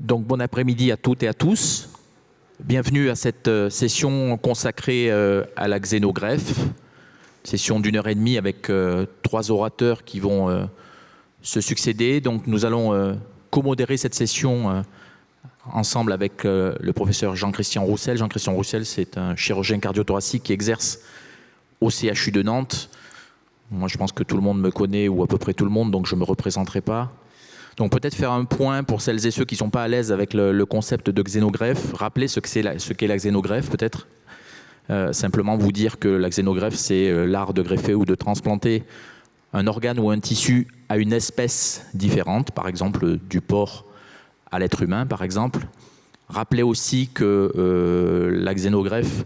Donc bon après-midi à toutes et à tous. Bienvenue à cette session consacrée à la xénogreffe. Session d'1h30 avec 3 orateurs qui vont se succéder. Donc nous allons co-modérer cette session ensemble avec le professeur Jean-Christian Roussel. Jean-Christian Roussel, c'est un chirurgien cardio-thoracique qui exerce au CHU de Nantes. Moi, je pense que tout le monde me connaît, ou à peu près tout le monde, donc je ne me représenterai pas. Donc peut-être faire un point pour celles et ceux qui ne sont pas à l'aise avec le concept de xénogreffe, rappeler ce qu'est la xénogreffe peut-être. Simplement vous dire que la xénogreffe, c'est l'art de greffer ou de transplanter un organe ou un tissu à une espèce différente, par exemple du porc à l'être humain, par exemple. Rappelez aussi que la xénogreffe,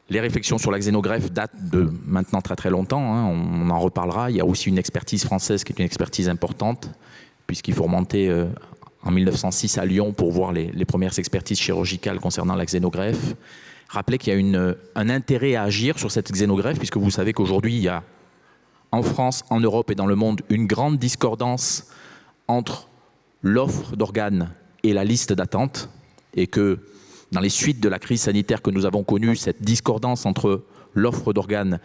les réflexions sur la xénogreffe datent de maintenant très très longtemps, hein, on en reparlera. Il y a aussi une expertise française qui est une expertise importante, puisqu'il faut remonter en 1906 à Lyon pour voir les premières expertises chirurgicales concernant la xénogreffe. Rappelez qu'il y a un intérêt à agir sur cette xénogreffe, puisque vous savez qu'aujourd'hui, il y a en France, en Europe et dans le monde, une grande discordance entre l'offre d'organes et la liste d'attente, et que dans les suites de la crise sanitaire que nous avons connue, cette discordance entre l'offre d'organes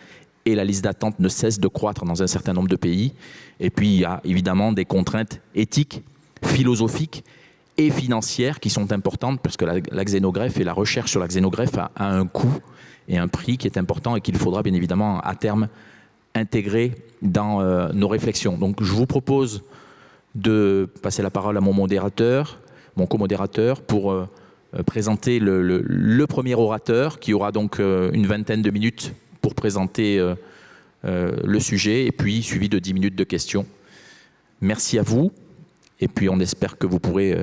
et la liste d'attente ne cesse de croître dans un certain nombre de pays. Et puis, il y a évidemment des contraintes éthiques, philosophiques et financières qui sont importantes, parce que la xénogreffe et la recherche sur la xénogreffe a un coût et un prix qui est important et qu'il faudra bien évidemment à terme intégrer dans nos réflexions. Donc, je vous propose de passer la parole à mon modérateur, mon co-modérateur, pour présenter le premier orateur, qui aura donc une vingtaine de minutes pour présenter le sujet, et puis suivi de 10 minutes de questions. Merci à vous, et puis on espère que vous pourrez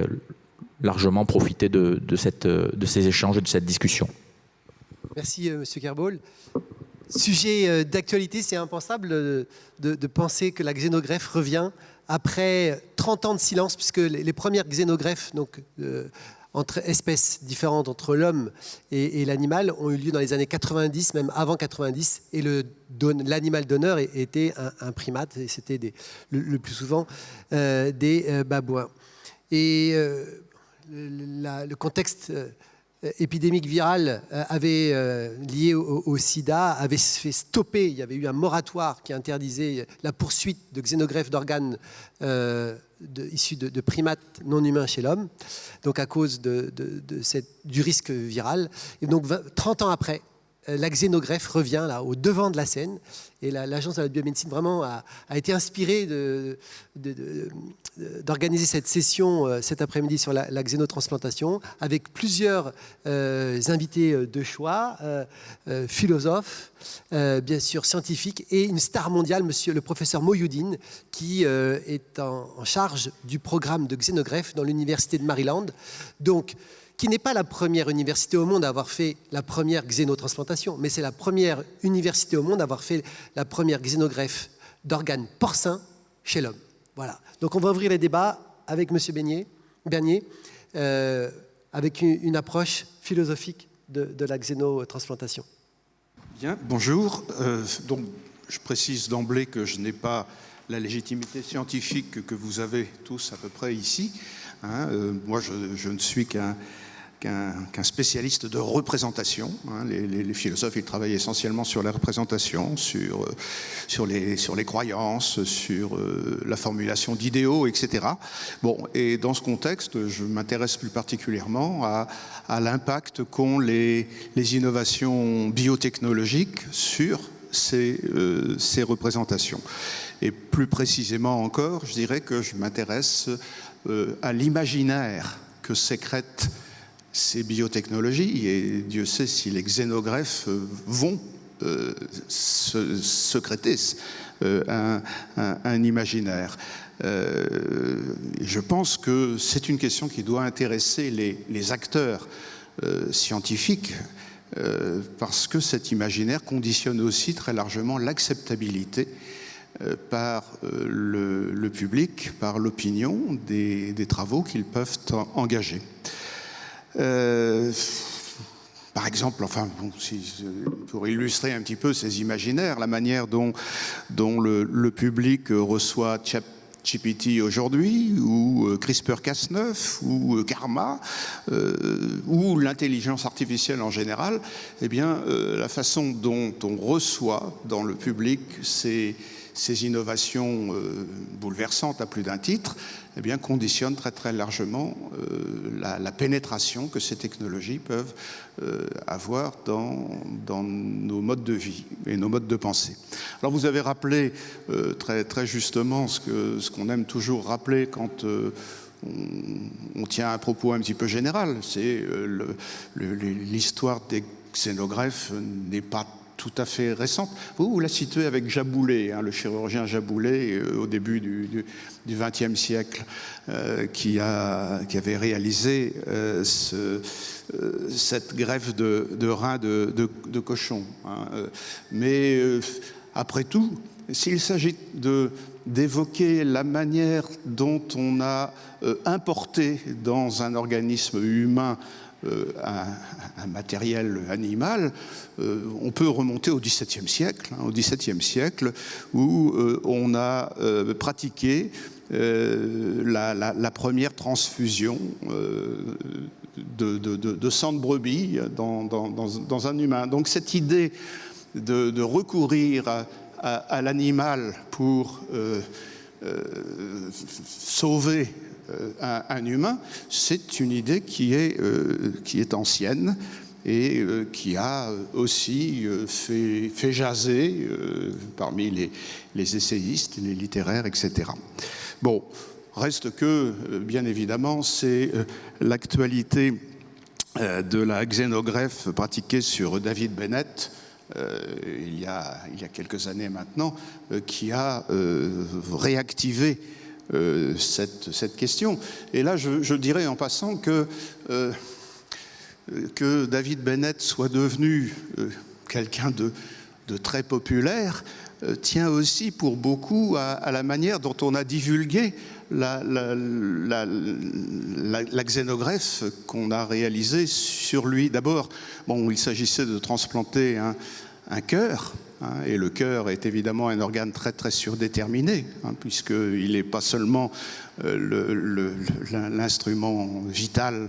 largement profiter de ces échanges et de cette discussion. Merci Monsieur Kerbol. Sujet d'actualité, c'est impensable de penser que la xénogreffe revient après 30 ans de silence, puisque les premières xénogreffes, donc entre espèces différentes, entre l'homme et l'animal, ont eu lieu dans les années 90, même avant 90, et l'animal donneur était un primate, et c'était le plus souvent des babouins. Et le contexte épidémique virale lié au sida avait fait stopper, il y avait eu un moratoire qui interdisait la poursuite de xénogreffes d'organes issus de primates non humains chez l'homme, donc à cause du risque viral. Et donc 30 ans après, la xénogreffe revient là, au devant de la scène, et l'Agence de la biomédecine vraiment a été inspirée d'organiser cette session cet après-midi sur la xénotransplantation, avec plusieurs invités de choix, philosophes, bien sûr scientifiques, et une star mondiale, le professeur Mohyoudine, qui est en charge du programme de xénogreffe dans l'université de Maryland. Donc, qui n'est pas la première université au monde à avoir fait la première xénotransplantation, mais c'est la première université au monde à avoir fait la première xénogreffe d'organes porcins chez l'homme. Voilà. Donc on va ouvrir les débats avec M. Bernier, avec une approche philosophique de la xénotransplantation. Bien, bonjour. Donc, je précise d'emblée que je n'ai pas la légitimité scientifique que vous avez tous à peu près ici. Moi, je ne suis qu'un spécialiste de représentation. Les philosophes, ils travaillent essentiellement sur la représentation, sur les croyances, sur la formulation d'idéaux, etc. Bon, et dans ce contexte, je m'intéresse plus particulièrement à l'impact qu'ont les innovations biotechnologiques sur ces représentations. Et plus précisément encore, je dirais que je m'intéresse à l'imaginaire que sécrètent ces biotechnologies, et Dieu sait si les xénogreffes vont sécréter un imaginaire. Je pense que c'est une question qui doit intéresser les acteurs scientifiques, parce que cet imaginaire conditionne aussi très largement l'acceptabilité par le public, par l'opinion des travaux qu'ils peuvent engager. Par exemple, enfin, bon, pour illustrer un petit peu ces imaginaires, la manière dont le public reçoit GPT aujourd'hui, ou CRISPR-Cas9, ou Karma, ou l'intelligence artificielle en général, eh bien, la façon dont on reçoit dans le public ces innovations bouleversantes à plus d'un titre, eh bien, conditionne très très largement la pénétration que ces technologies peuvent avoir dans nos modes de vie et nos modes de pensée. Alors vous avez rappelé très, très justement ce qu'on aime toujours rappeler quand on tient un propos un petit peu général, c'est l'histoire des xénogreffes n'est pas tout à fait récente. Vous la situez avec Jaboulet, hein, le chirurgien Jaboulet, au début du XXe siècle, qui avait réalisé cette greffe de rein de cochon. Hein. Mais après tout, s'il s'agit d'évoquer la manière dont on a importé dans un organisme humain un matériel animal, on peut remonter au XVIIe siècle, hein, au XVIIe siècle, où on a pratiqué la première transfusion de sang de brebis dans un humain. Donc cette idée de recourir à l'animal pour sauver un humain, c'est une idée qui est ancienne et qui a aussi fait jaser parmi les essayistes, les littéraires, etc. Bon, reste que, bien évidemment, c'est l'actualité de la xénogreffe pratiquée sur David Bennett, il y a quelques années maintenant, qui a réactivé cette question. Et là, je dirais en passant que David Bennett soit devenu quelqu'un de très populaire tient aussi pour beaucoup à la manière dont on a divulgué la xénogreffe qu'on a réalisée sur lui. D'abord, bon, il s'agissait de transplanter un cœur. Et le cœur est évidemment un organe très très surdéterminé, hein, puisqu'il n'est pas seulement l'instrument vital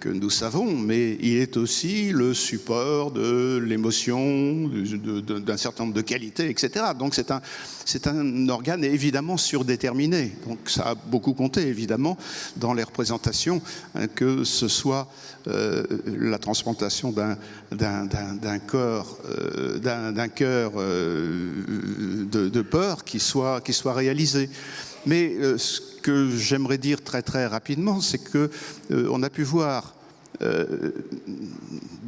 que nous savons, mais il est aussi le support de l'émotion, d'un certain nombre de qualités, etc. Donc c'est un organe évidemment surdéterminé. Donc ça a beaucoup compté évidemment dans les représentations, hein, que ce soit la transplantation d'un cœur de porc qui soit réalisé. Mais ce que j'aimerais dire très très rapidement, c'est que on a pu voir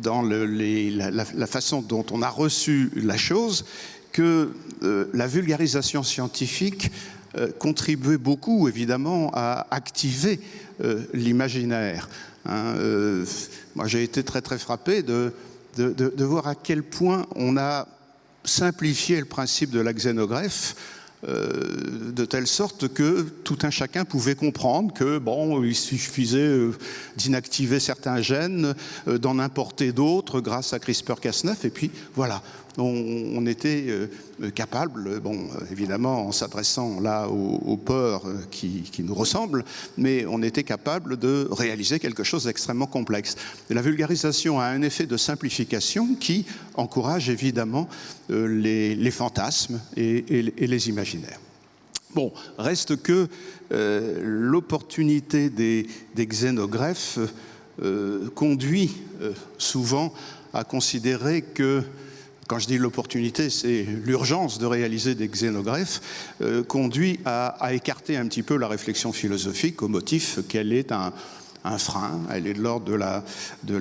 dans la façon dont on a reçu la chose que la vulgarisation scientifique contribuait beaucoup évidemment à activer l'imaginaire. Hein, moi j'ai été très très frappé de voir à quel point on a simplifié le principe de la xénogreffe, de telle sorte que tout un chacun pouvait comprendre que bon, il suffisait d'inactiver certains gènes, d'en importer d'autres grâce à CRISPR-Cas9, et puis voilà, on était capable, bon, évidemment en s'adressant là aux porcs qui nous ressemblent, mais on était capable de réaliser quelque chose d'extrêmement complexe. Et la vulgarisation a un effet de simplification qui encourage évidemment les fantasmes et les imaginaires. Bon, reste que l'opportunité des xénogreffes conduit souvent à considérer que, quand je dis l'opportunité, c'est l'urgence de réaliser des xénogreffes, conduit à écarter un petit peu la réflexion philosophique au motif qu'elle est un frein, elle est de l'ordre de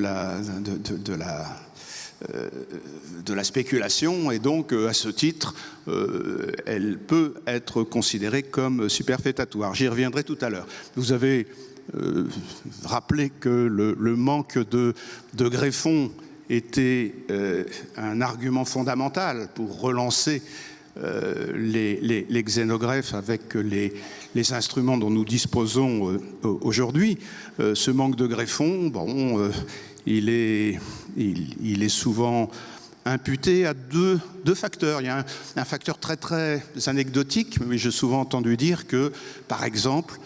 la spéculation, et donc à ce titre elle peut être considérée comme superfétatoire. J'y reviendrai tout à l'heure. Vous avez rappelé que le manque de greffons était un argument fondamental pour relancer les xénogreffes avec les instruments dont nous disposons aujourd'hui. Ce manque de greffons, bon, il est souvent imputée à deux facteurs. Il y a un facteur très anecdotique, mais j'ai souvent entendu dire que, par exemple,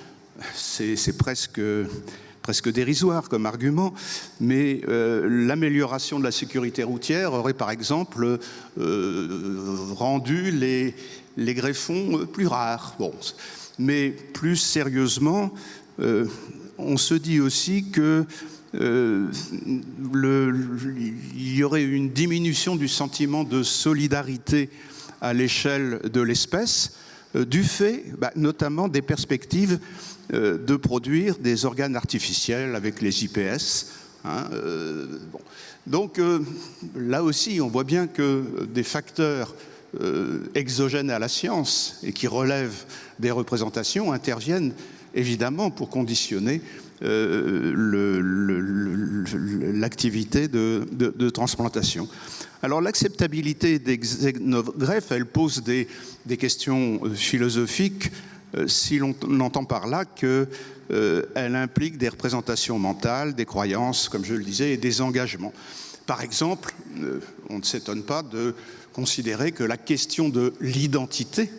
c'est presque dérisoire comme argument, mais l'amélioration de la sécurité routière aurait par exemple rendu les greffons plus rares. Bon. Mais plus sérieusement, on se dit aussi que il y aurait une diminution du sentiment de solidarité à l'échelle de l'espèce, du fait notamment des perspectives de produire des organes artificiels avec les IPS. Bon. Donc là aussi, on voit bien que des facteurs exogènes à la science et qui relèvent des représentations interviennent évidemment pour conditionner l'activité de transplantation. Alors l'acceptabilité des xénogreffes, elle pose des questions philosophiques si l'on entend par là qu'elle implique des représentations mentales, des croyances, comme je le disais, et des engagements. Par exemple, on ne s'étonne pas de considérer que la question de l'identité,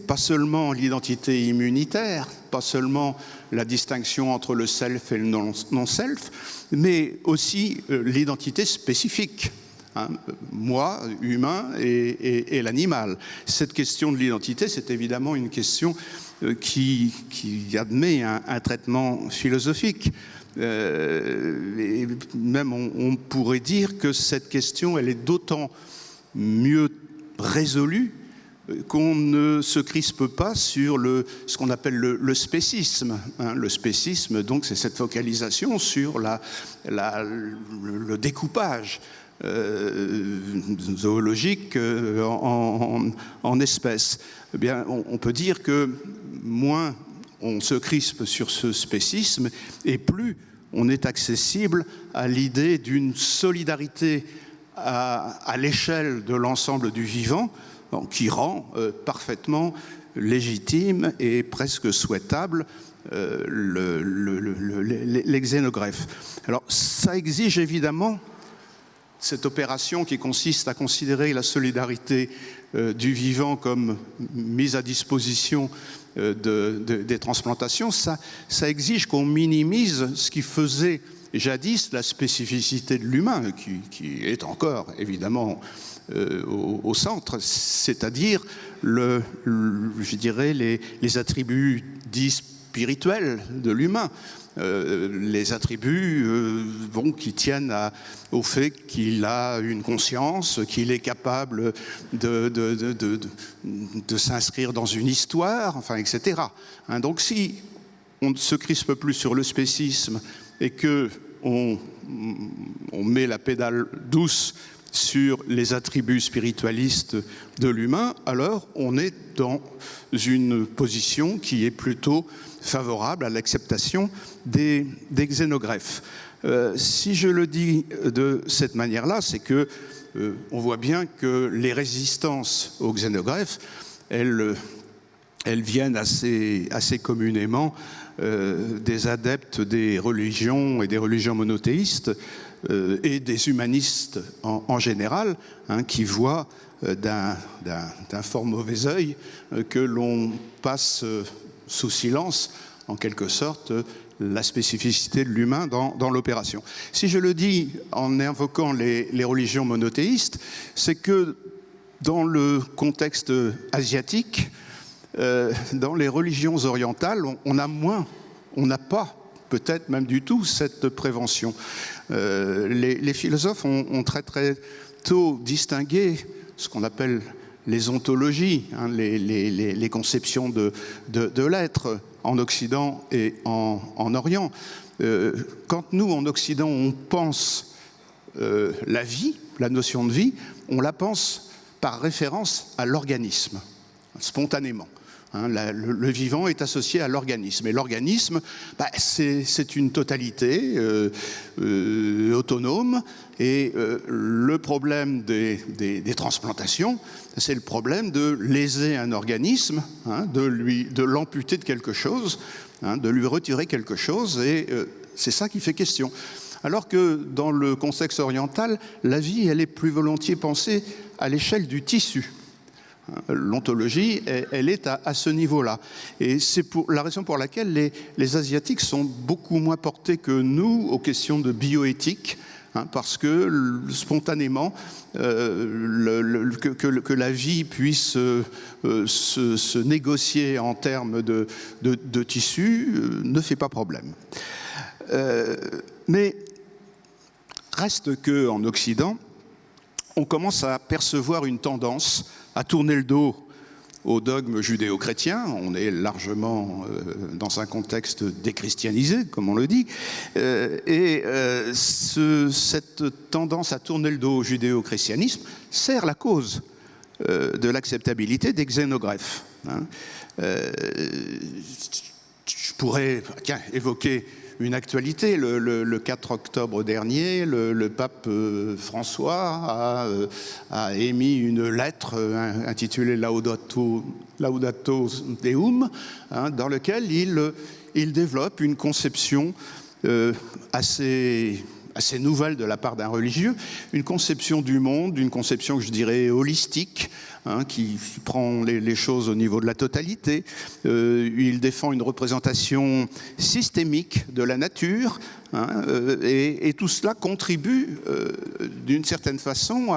pas seulement l'identité immunitaire, pas seulement la distinction entre le self et le non-self, mais aussi l'identité spécifique. Moi, humain, et l'animal. Cette question de l'identité, c'est évidemment une question qui admet un traitement philosophique. Et même on pourrait dire que cette question, elle est d'autant mieux résolue qu'on ne se crispe pas sur ce qu'on appelle le spécisme. Le spécisme, donc, c'est cette focalisation sur le découpage zoologique en espèces. Eh bien, on peut dire que moins on se crispe sur ce spécisme et plus on est accessible à l'idée d'une solidarité à l'échelle de l'ensemble du vivant, qui rend parfaitement légitime et presque souhaitable les xénogreffes. Alors, ça exige évidemment cette opération qui consiste à considérer la solidarité du vivant comme mise à disposition des transplantations. Ça exige qu'on minimise ce qui faisait jadis la spécificité de l'humain, qui est encore évidemment au centre, c'est-à-dire je dirais les attributs dits spirituels de l'humain, les attributs qui tiennent au fait qu'il a une conscience, qu'il est capable de s'inscrire dans une histoire, enfin, etc. Donc si on ne se crispe plus sur le spécisme et qu'on met la pédale douce sur les attributs spiritualistes de l'humain, alors on est dans une position qui est plutôt favorable à l'acceptation des xénogreffes. Si je le dis de cette manière-là, c'est que on voit bien que les résistances aux xénogreffes, elles viennent assez communément des adeptes des religions et des religions monothéistes et des humanistes en général, qui voient d'un fort mauvais œil que l'on passe sous silence, en quelque sorte, la spécificité de l'humain dans l'opération. Si je le dis en invoquant les religions monothéistes, c'est que dans le contexte asiatique, dans les religions orientales, on n'a pas, peut-être même du tout, cette prévention. Les philosophes ont très tôt distingué ce qu'on appelle les ontologies, les conceptions de l'être en Occident et en Orient. Quand nous, en Occident, on pense la vie, la notion de vie, on la pense par référence à l'organisme, spontanément. Le vivant est associé à l'organisme. Et l'organisme, c'est une totalité autonome. Et le problème des transplantations, c'est le problème de léser un organisme, de l'amputer de quelque chose, de lui retirer quelque chose. Et c'est ça qui fait question. alors que dans le contexte oriental, la vie, elle est plus volontiers pensée à l'échelle du tissu. L'ontologie, elle est à ce niveau-là. Et c'est la raison pour laquelle les Asiatiques sont beaucoup moins portés que nous aux questions de bioéthique, parce que spontanément, que la vie puisse se négocier en termes de tissu ne fait pas problème. Mais reste qu'en Occident, on commence à percevoir une tendance à tourner le dos au dogme judéo-chrétien. On est largement dans un contexte déchristianisé, comme on le dit. Cette tendance à tourner le dos au judéo-christianisme sert la cause de l'acceptabilité des xénogreffes. Je pourrais évoquer une actualité. Le 4 octobre dernier, le pape François a émis une lettre intitulée Laudato Deum, dans laquelle il développe une conception assez nouvelle de la part d'un religieux, une conception du monde, une conception que je dirais holistique, qui prend les choses au niveau de la totalité. Il défend une représentation systémique de la nature, et tout cela contribue d'une certaine façon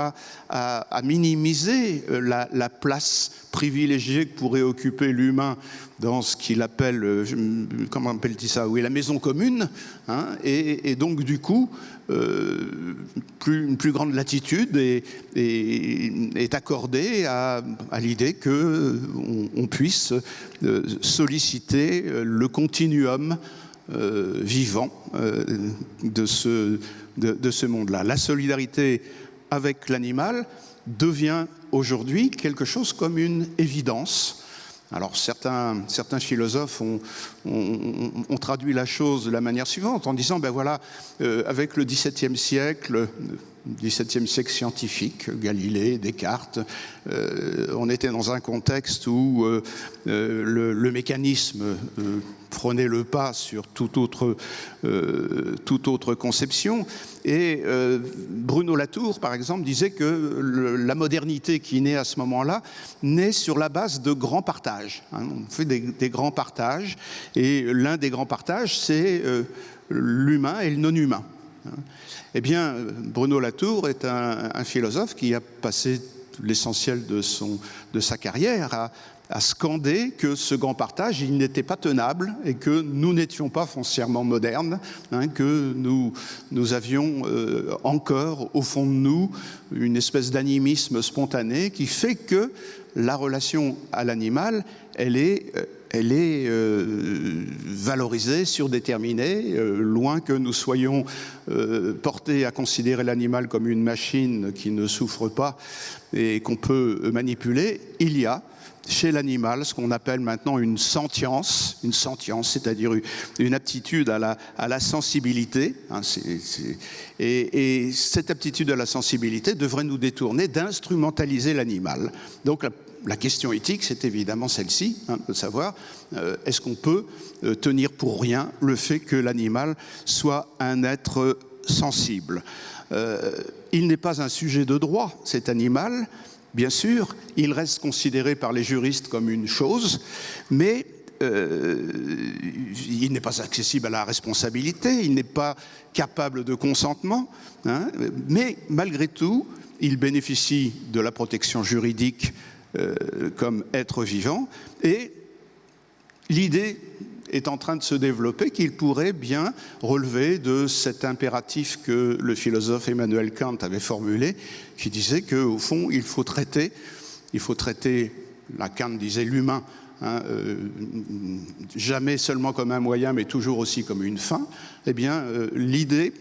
à minimiser la place privilégiée que pourrait occuper l'humain dans ce qu'il appelle, comment appelle-t-il ça, oui, la maison commune, et donc du coup, une plus grande latitude est accordée à l'idée qu'on puisse solliciter le continuum vivant de ce monde-là. La solidarité avec l'animal devient aujourd'hui quelque chose comme une évidence. Alors certains philosophes ont traduit la chose de la manière suivante, en disant, ben voilà, avec le XVIIe siècle scientifique, Galilée, Descartes, on était dans un contexte où le mécanisme prenait le pas sur toute autre conception. Et Bruno Latour, par exemple, disait que la modernité qui naît à ce moment-là naît sur la base de grands partages. On fait des grands partages, et l'un des grands partages, c'est l'humain et le non-humain. Eh bien, Bruno Latour est un philosophe qui a passé l'essentiel de sa carrière à scander que ce grand partage, il n'était pas tenable, et que nous n'étions pas foncièrement modernes, que nous avions encore au fond de nous une espèce d'animisme spontané qui fait que la relation à l'animal, elle est valorisée, surdéterminée, loin que nous soyons portés à considérer l'animal comme une machine qui ne souffre pas et qu'on peut manipuler. Il y a chez l'animal ce qu'on appelle maintenant une sentience, c'est-à-dire une aptitude à la sensibilité. Et cette aptitude à la sensibilité devrait nous détourner d'instrumentaliser l'animal. Donc la question éthique, c'est évidemment celle-ci, de savoir est-ce qu'on peut tenir pour rien le fait que l'animal soit un être sensible. Il n'est pas un sujet de droit, cet animal. Bien sûr, il reste considéré par les juristes comme une chose, mais il n'est pas accessible à la responsabilité, il n'est pas capable de consentement, mais malgré tout, il bénéficie de la protection juridique comme être vivant, et l'idée est en train de se développer qu'il pourrait bien relever de cet impératif que le philosophe Emmanuel Kant avait formulé, qui disait qu'au fond, il faut traiter, Kant disait l'humain, jamais seulement comme un moyen, mais toujours aussi comme une fin. Eh bien, l'idée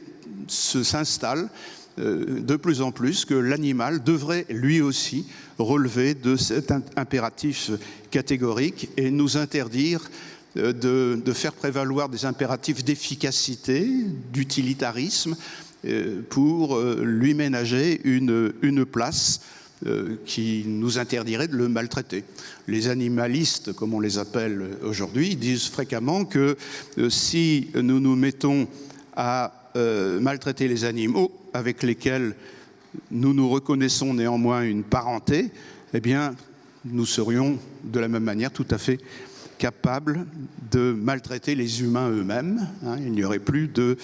s'installe de plus en plus que l'animal devrait lui aussi relever de cet impératif catégorique et nous interdire de faire prévaloir des impératifs d'efficacité, d'utilitarisme, pour lui ménager une place qui nous interdirait de le maltraiter. Les animalistes, comme on les appelle aujourd'hui, disent fréquemment que si nous nous mettons à maltraiter les animaux avec lesquels nous nous reconnaissons néanmoins une parenté, eh bien, nous serions de la même manière tout à fait capables de maltraiter les humains eux-mêmes. Il n'y aurait plus de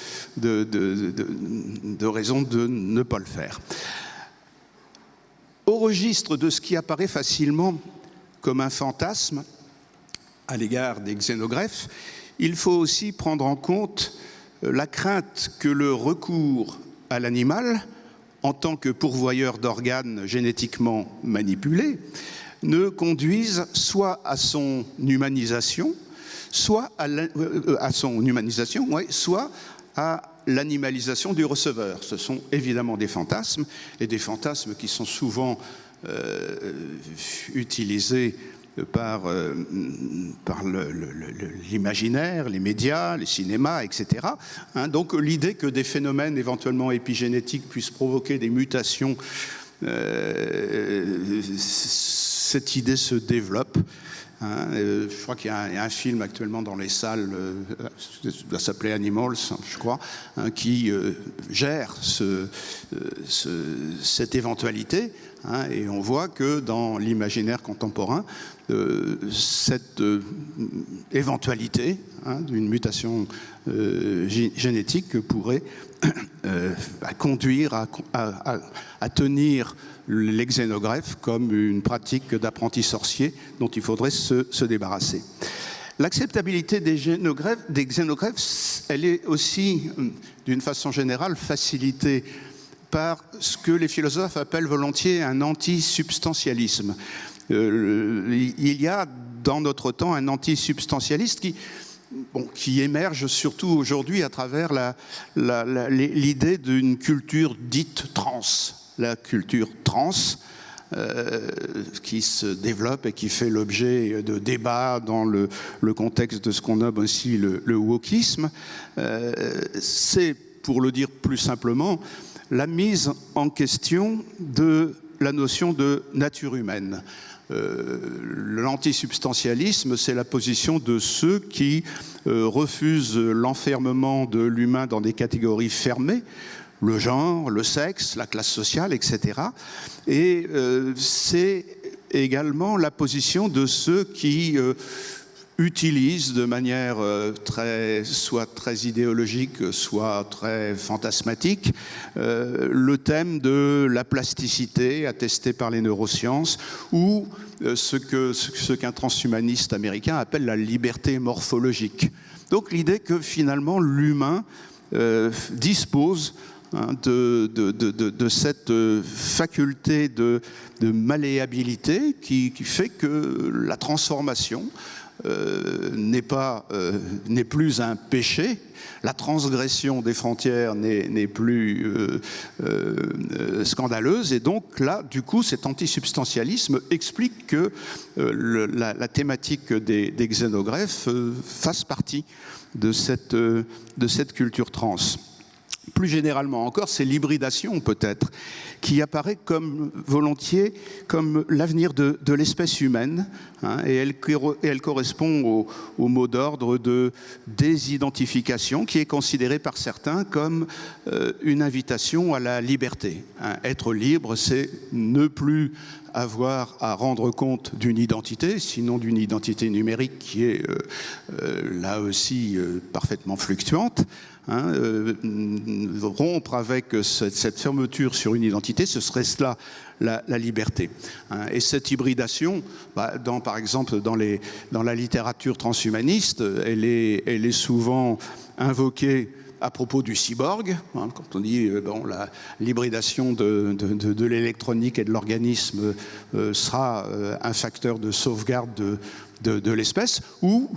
raison de ne pas le faire. Au registre de ce qui apparaît facilement comme un fantasme à l'égard des xénogreffes, il faut aussi prendre en compte la crainte que le recours à l'animal, en tant que pourvoyeur d'organes génétiquement manipulés, ne conduise soit à son humanisation, soit à l'animalisation du receveur. Ce sont évidemment des fantasmes, et des fantasmes qui sont souvent utilisés par l'imaginaire, les médias, les cinémas, etc. Donc l'idée que des phénomènes éventuellement épigénétiques puissent provoquer des mutations, cette idée se développe. Je crois qu'il y a un film actuellement dans les salles, ça doit s'appeler Animals, je crois, qui gère cette éventualité. Et on voit que dans l'imaginaire contemporain, cette éventualité d'une mutation génétique pourrait conduire à tenir les xénogreffes comme une pratique d'apprenti sorcier dont il faudrait se débarrasser. L'acceptabilité des xénogreffes, elle est aussi, d'une façon générale, facilitée par ce que les philosophes appellent volontiers un antisubstantialisme. Il y a dans notre temps un antisubstantialiste qui émerge surtout aujourd'hui à travers l'idée d'une culture dite trans. La culture trans qui se développe et qui fait l'objet de débats dans le contexte de ce qu'on nomme aussi le wokisme. C'est, pour le dire plus simplement, la mise en question de la notion de nature humaine. L'antisubstantialisme, c'est la position de ceux qui refusent l'enfermement de l'humain dans des catégories fermées, le genre, le sexe, la classe sociale, etc. Et c'est également la position de ceux qui utilisent de manière soit très idéologique, soit très fantasmatique, le thème de la plasticité attestée par les neurosciences ou ce qu'un transhumaniste américain appelle la liberté morphologique. Donc l'idée que finalement l'humain dispose de cette faculté de malléabilité qui fait que la transformation n'est plus un péché, la transgression des frontières n'est plus scandaleuse, et donc là, du coup, cet antisubstantialisme explique que la thématique des xénogreffes fasse partie de cette culture trans. Plus généralement encore, c'est l'hybridation peut-être, qui apparaît comme volontiers comme l'avenir de l'espèce humaine, et elle correspond au mot d'ordre de désidentification qui est considéré par certains comme une invitation à la liberté. Être libre, c'est ne plus avoir à rendre compte d'une identité, sinon d'une identité numérique qui est là aussi parfaitement fluctuante. Rompre avec cette fermeture sur une identité, ce serait cela la liberté. Et cette hybridation, par exemple dans la littérature transhumaniste, elle est souvent invoquée à propos du cyborg, quand on dit l'hybridation de l'électronique et de l'organisme sera un facteur de sauvegarde de l'espèce, ou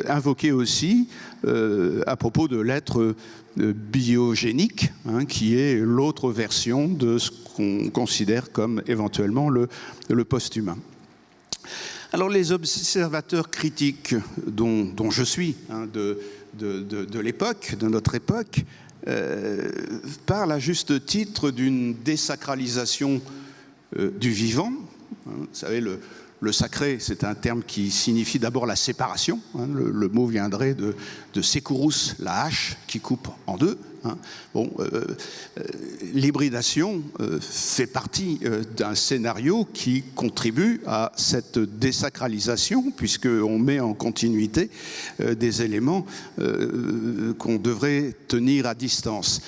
invoqué aussi à propos de l'être biogénique, qui est l'autre version de ce qu'on considère comme éventuellement le post-humain. Alors les observateurs critiques dont je suis, de l'époque, de notre époque, parlent à juste titre d'une désacralisation du vivant. Vous savez, le sacré, c'est un terme qui signifie d'abord la séparation. Hein, le mot viendrait de sekurus, la hache qui coupe en deux. Hein. Bon, l'hybridation fait partie d'un scénario qui contribue à cette désacralisation, puisqu'on met en continuité des éléments qu'on devrait tenir à distance.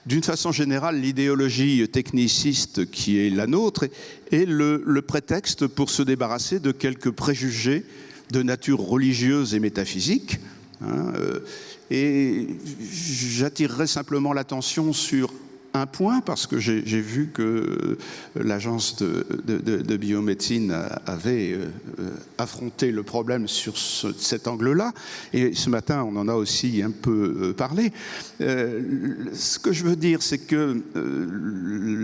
D'une façon générale, l'idéologie techniciste qui est la nôtre est le prétexte pour se débarrasser de quelques préjugés de nature religieuse et métaphysique. Hein, et j'attirerai simplement l'attention sur un point, parce que j'ai vu que l'agence de biomédecine avait affronté le problème sur cet angle-là, et ce matin on en a aussi un peu parlé. Ce que je veux dire, c'est que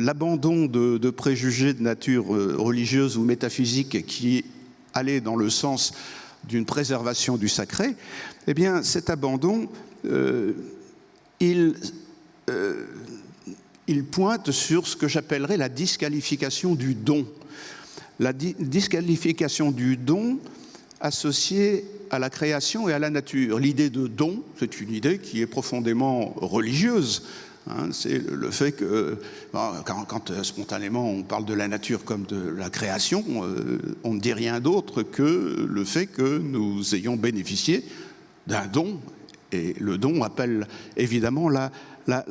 l'abandon de préjugés de nature religieuse ou métaphysique qui allait dans le sens d'une préservation du sacré, eh bien cet abandon, il pointe sur ce que j'appellerais la disqualification du don. La disqualification du don associée à la création et à la nature. L'idée de don, c'est une idée qui est profondément religieuse. Hein, c'est le fait que, quand spontanément on parle de la nature comme de la création, on ne dit rien d'autre que le fait que nous ayons bénéficié d'un don. Et le don appelle évidemment la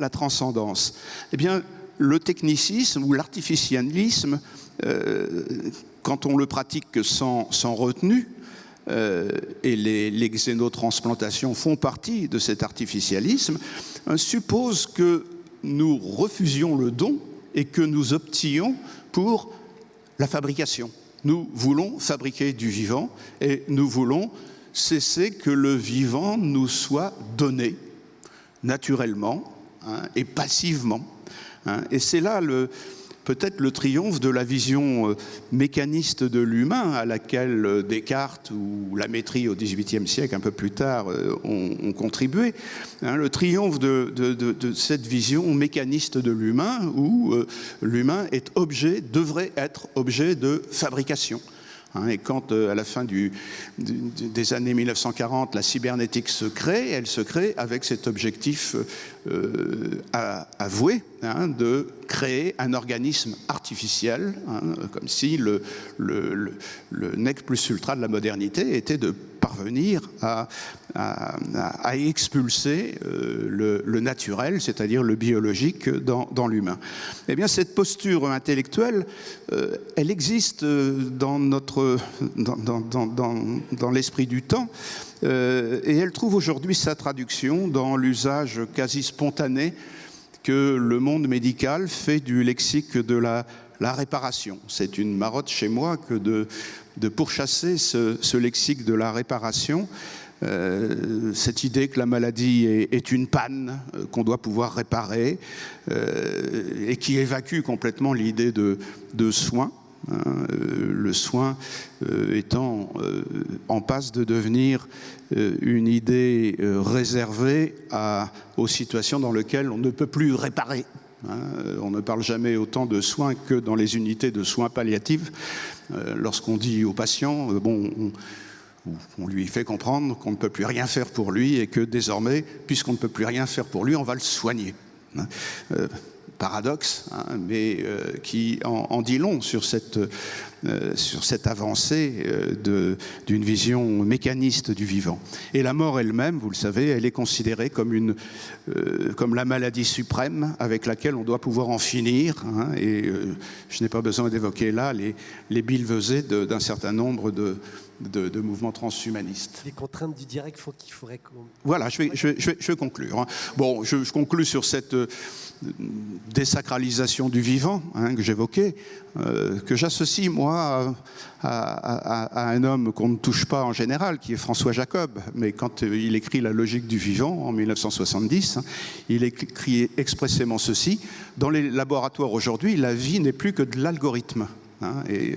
transcendance. Eh bien, le technicisme ou l'artificialisme, quand on le pratique sans retenue, et les xénotransplantations font partie de cet artificialisme, suppose que nous refusions le don et que nous options pour la fabrication. Nous voulons fabriquer du vivant et nous voulons cesser que le vivant nous soit donné naturellement, hein, et passivement. Hein, et c'est là peut-être le triomphe de la vision mécaniste de l'humain à laquelle Descartes ou la Métrie au XVIIIe siècle, un peu plus tard, ont contribué. Hein, le triomphe de cette vision mécaniste de l'humain où l'humain devrait être objet de fabrication. Hein, et quand, à la fin des années 1940, la cybernétique se crée, elle se crée avec cet objectif avoué, hein, de créer un organisme artificiel, hein, comme si le nec plus ultra de la modernité était de parvenir à expulser le naturel, c'est-à-dire le biologique, dans l'humain. Eh bien, cette posture intellectuelle, elle existe dans l'esprit du temps, et elle trouve aujourd'hui sa traduction dans l'usage quasi spontané que le monde médical fait du lexique de la réparation. C'est une marotte chez moi que de pourchasser ce lexique de la réparation, cette idée que la maladie est une panne qu'on doit pouvoir réparer, et qui évacue complètement l'idée de soin. Hein, le soin étant en passe de devenir une idée réservée aux situations dans lesquelles on ne peut plus réparer. Hein, on ne parle jamais autant de soins que dans les unités de soins palliatifs. Lorsqu'on dit au patient, on lui fait comprendre qu'on ne peut plus rien faire pour lui et que désormais, puisqu'on ne peut plus rien faire pour lui, on va le soigner. Hein, paradoxe, hein, mais qui en dit long sur cette avancée d'une vision mécaniste du vivant. Et la mort elle-même, vous le savez, elle est considérée comme la maladie suprême avec laquelle on doit pouvoir en finir. Hein, et je n'ai pas besoin d'évoquer là les billevesées d'un certain nombre de mouvements transhumanistes. Les contraintes du direct qu'il faudrait qu'on... Voilà, je vais conclure. Hein. Bon, je conclus sur cette désacralisation du vivant, hein, que j'évoquais, que j'associe, moi, à un homme qu'on ne touche pas en général, qui est François Jacob. Mais quand il écrit La logique du vivant, en 1970, hein, il écrit expressément ceci: dans les laboratoires aujourd'hui, la vie n'est plus que de l'algorithme. Hein, et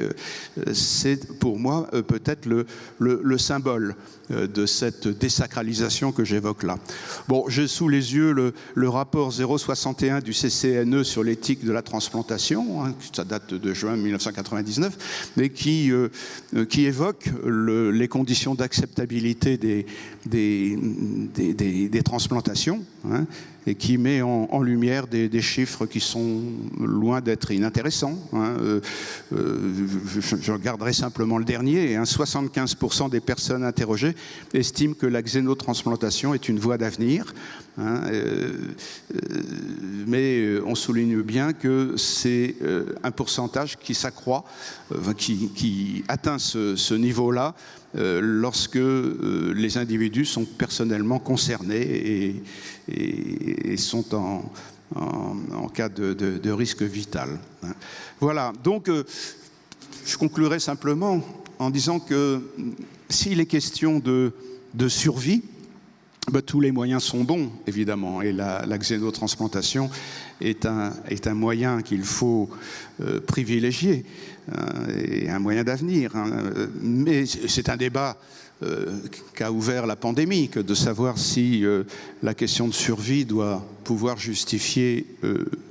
c'est pour moi peut-être le symbole de cette désacralisation que j'évoque là. Bon, j'ai sous les yeux le rapport 061 du CCNE sur l'éthique de la transplantation, hein, ça date de juin 1999, mais qui évoque les conditions d'acceptabilité des transplantations, hein, et qui met en lumière des chiffres qui sont loin d'être inintéressants. Hein. Je regarderai simplement le dernier. Hein, 75% des personnes interrogées estiment que la xénotransplantation est une voie d'avenir. Hein, mais on souligne bien que c'est un pourcentage qui s'accroît, qui atteint ce niveau-là lorsque les individus sont personnellement concernés et sont en cas de risque vital. Voilà, donc je conclurai simplement en disant que s'il est question de survie, tous les moyens sont bons, évidemment, et la xénotransplantation est un moyen qu'il faut privilégier, et un moyen d'avenir. Mais c'est un débat qu'a ouvert la pandémie, que de savoir si la question de survie doit pouvoir justifier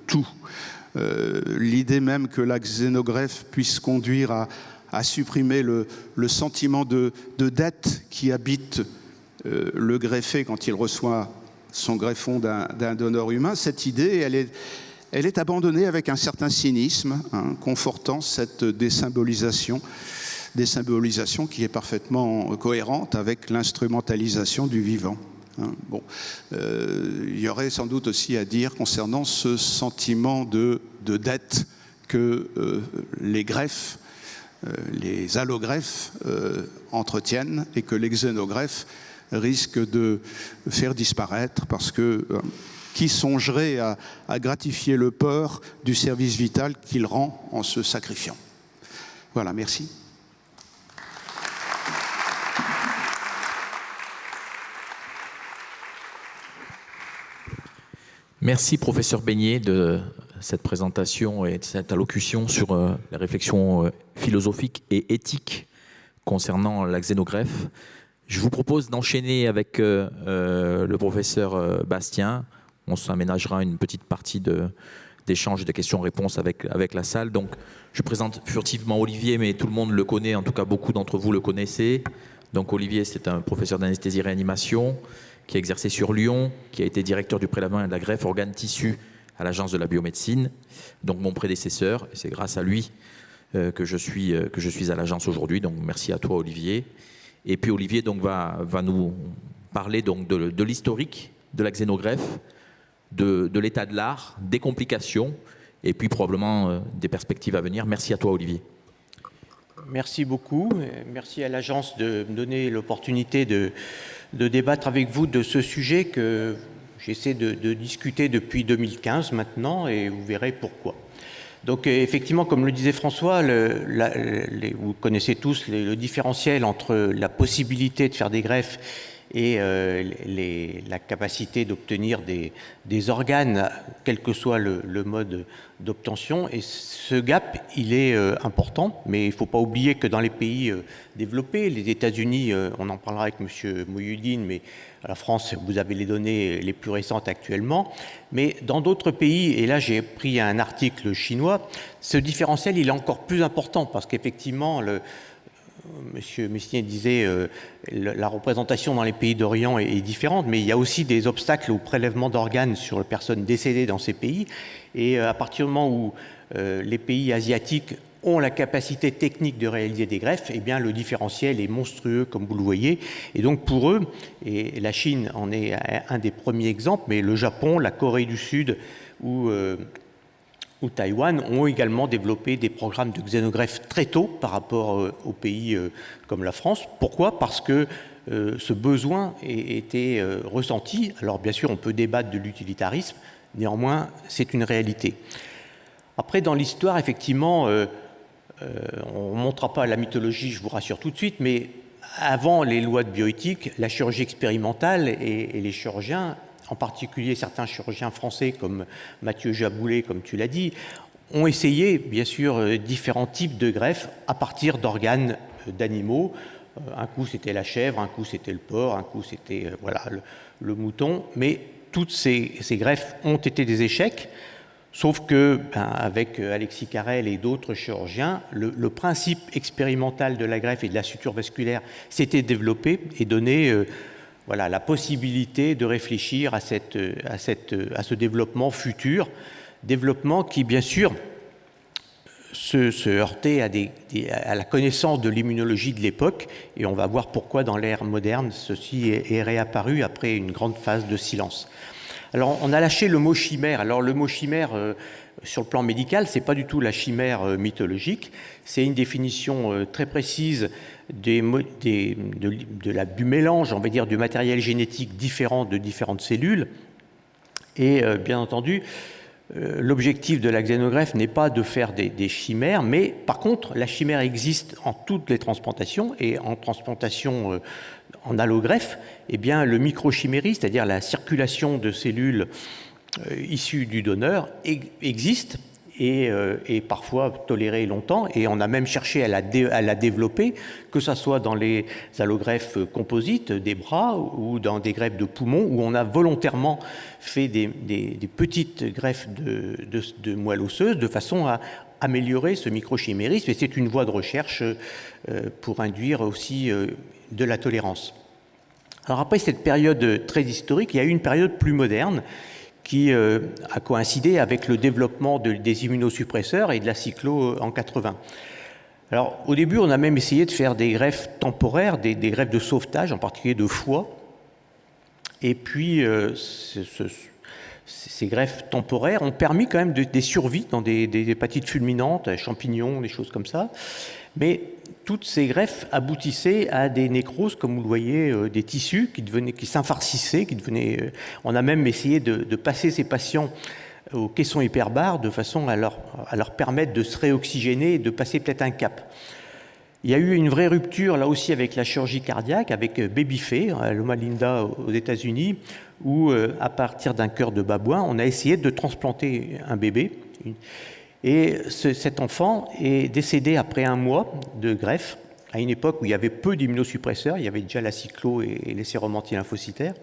tout. L'idée même que la xénogreffe puisse conduire à supprimer le sentiment de dette qui habite le greffé quand il reçoit son greffon d'un donneur humain, cette idée, elle est abandonnée avec un certain cynisme, hein, confortant cette désymbolisation qui est parfaitement cohérente avec l'instrumentalisation du vivant. Hein. Bon, il y aurait sans doute aussi à dire concernant ce sentiment de dette que les greffes, les allogreffes entretiennent et que les xénogreffes risquent de faire disparaître parce que qui songerait à gratifier le peur du service vital qu'il rend en se sacrifiant. Voilà, merci. Merci, professeur Beignet, de cette présentation et de cette allocution sur les réflexions philosophiques et éthiques concernant la xénogreffe. Je vous propose d'enchaîner avec le professeur Bastien. On s'aménagera une petite partie d'échange et de questions-réponses avec la salle. Donc, je présente furtivement Olivier, mais tout le monde le connaît, en tout cas beaucoup d'entre vous le connaissez. Donc Olivier, c'est un professeur d'anesthésie-réanimation qui a exercé sur Lyon, qui a été directeur du prélèvement et de la greffe organes-tissus à l'Agence de la biomédecine. Donc mon prédécesseur, et c'est grâce à lui que je suis à l'agence aujourd'hui. Donc merci à toi Olivier. Et puis Olivier donc, va nous parler donc, de l'historique de la xénogreffe, de l'état de l'art, des complications et puis probablement des perspectives à venir. Merci à toi Olivier. Merci beaucoup. Merci à l'agence de me donner l'opportunité de débattre avec vous de ce sujet que j'essaie de discuter depuis 2015 maintenant et vous verrez pourquoi. Donc effectivement, comme le disait François, vous connaissez tous le différentiel entre la possibilité de faire des greffes et la capacité d'obtenir des organes, quel que soit le mode d'obtention. Et ce gap, il est important, mais il ne faut pas oublier que dans les pays développés, les États-Unis, on en parlera avec M. Mouhidine, mais à la France, vous avez les données les plus récentes actuellement. Mais dans d'autres pays, et là j'ai pris un article chinois, ce différentiel, il est encore plus important parce qu'effectivement, Monsieur Messier disait la représentation dans les pays d'Orient est différente, mais il y a aussi des obstacles au prélèvement d'organes sur les personnes décédées dans ces pays. Et à partir du moment où les pays asiatiques ont la capacité technique de réaliser des greffes, eh bien le différentiel est monstrueux, comme vous le voyez. Et donc pour eux, et la Chine en est un des premiers exemples, mais le Japon, la Corée du Sud ou Taïwan ont également développé des programmes de xénogreffe très tôt par rapport aux pays comme la France. Pourquoi ? Parce que ce besoin était ressenti. Alors bien sûr, on peut débattre de l'utilitarisme, néanmoins, c'est une réalité. Après, dans l'histoire, effectivement, on ne montera pas la mythologie, je vous rassure tout de suite, mais avant les lois de bioéthique, la chirurgie expérimentale et les chirurgiens, en particulier certains chirurgiens français comme Mathieu Jaboulet, comme tu l'as dit, ont essayé bien sûr différents types de greffes à partir d'organes d'animaux. Un coup, c'était la chèvre, un coup, c'était le porc, un coup, c'était voilà, le mouton. Mais toutes ces greffes ont été des échecs, sauf que, avec Alexis Carrel et d'autres chirurgiens, le principe expérimental de la greffe et de la suture vasculaire s'était développé et donné voilà, la possibilité de réfléchir à ce développement futur, développement qui, bien sûr, se heurtait à la connaissance de l'immunologie de l'époque, et on va voir pourquoi dans l'ère moderne, ceci est réapparu après une grande phase de silence. Alors, on a lâché le mot chimère. Alors, le mot chimère, sur le plan médical, c'est pas du tout la chimère mythologique, c'est une définition très précise du mélange, on va dire, du matériel génétique différent de différentes cellules, et bien entendu, l'objectif de la xénogreffe n'est pas de faire des chimères, mais par contre, la chimère existe en toutes les transplantations, et en transplantation en allogreffe, eh bien, le microchimérisme, c'est-à-dire la circulation de cellules issues du donneur, existe et parfois tolérée longtemps, et on a même cherché à la développer, que ce soit dans les allogreffes composites des bras ou dans des greffes de poumons, où on a volontairement fait des petites greffes de moelle osseuse de façon à améliorer ce microchimérisme, et c'est une voie de recherche pour induire aussi de la tolérance. Alors après cette période très historique, il y a eu une période plus moderne qui a coïncidé avec le développement des immunosuppresseurs et de la cyclo en 80. Alors au début, on a même essayé de faire des greffes temporaires, des greffes de sauvetage, en particulier de foie, et puis ces greffes temporaires ont permis quand même des survies dans des hépatites fulminantes, champignons, des choses comme ça. Mais toutes ces greffes aboutissaient à des nécroses, comme vous le voyez, des tissus qui s'infarcissaient, on a même essayé de passer ces patients aux caissons hyperbares de façon à leur permettre de se réoxygéner et de passer peut-être un cap. Il y a eu une vraie rupture, là aussi, avec la chirurgie cardiaque, avec Babyface, à Loma Linda aux États-Unis, où, à partir d'un cœur de babouin, on a essayé de transplanter un bébé. Et cet enfant est décédé après 1 mois de greffe, à une époque où il y avait peu d'immunosuppresseurs, il y avait déjà la cyclo et les sérum anti-lymphocytaires.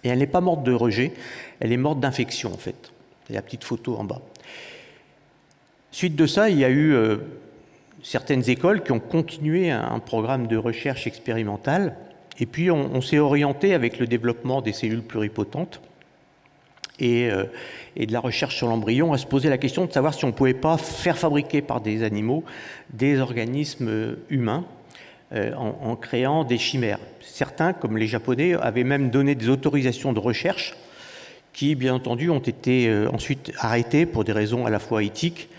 Et elle n'est pas morte de rejet, elle est morte d'infection, en fait. C'est la petite photo en bas. Suite de ça, il y a eu certaines écoles qui ont continué un programme de recherche expérimentale, et puis on s'est orienté avec le développement des cellules pluripotentes et de la recherche sur l'embryon à se poser la question de savoir si on ne pouvait pas faire fabriquer par des animaux des organismes humains en créant des chimères. Certains, comme les Japonais, avaient même donné des autorisations de recherche qui, bien entendu, ont été ensuite arrêtées pour des raisons à la fois éthiques,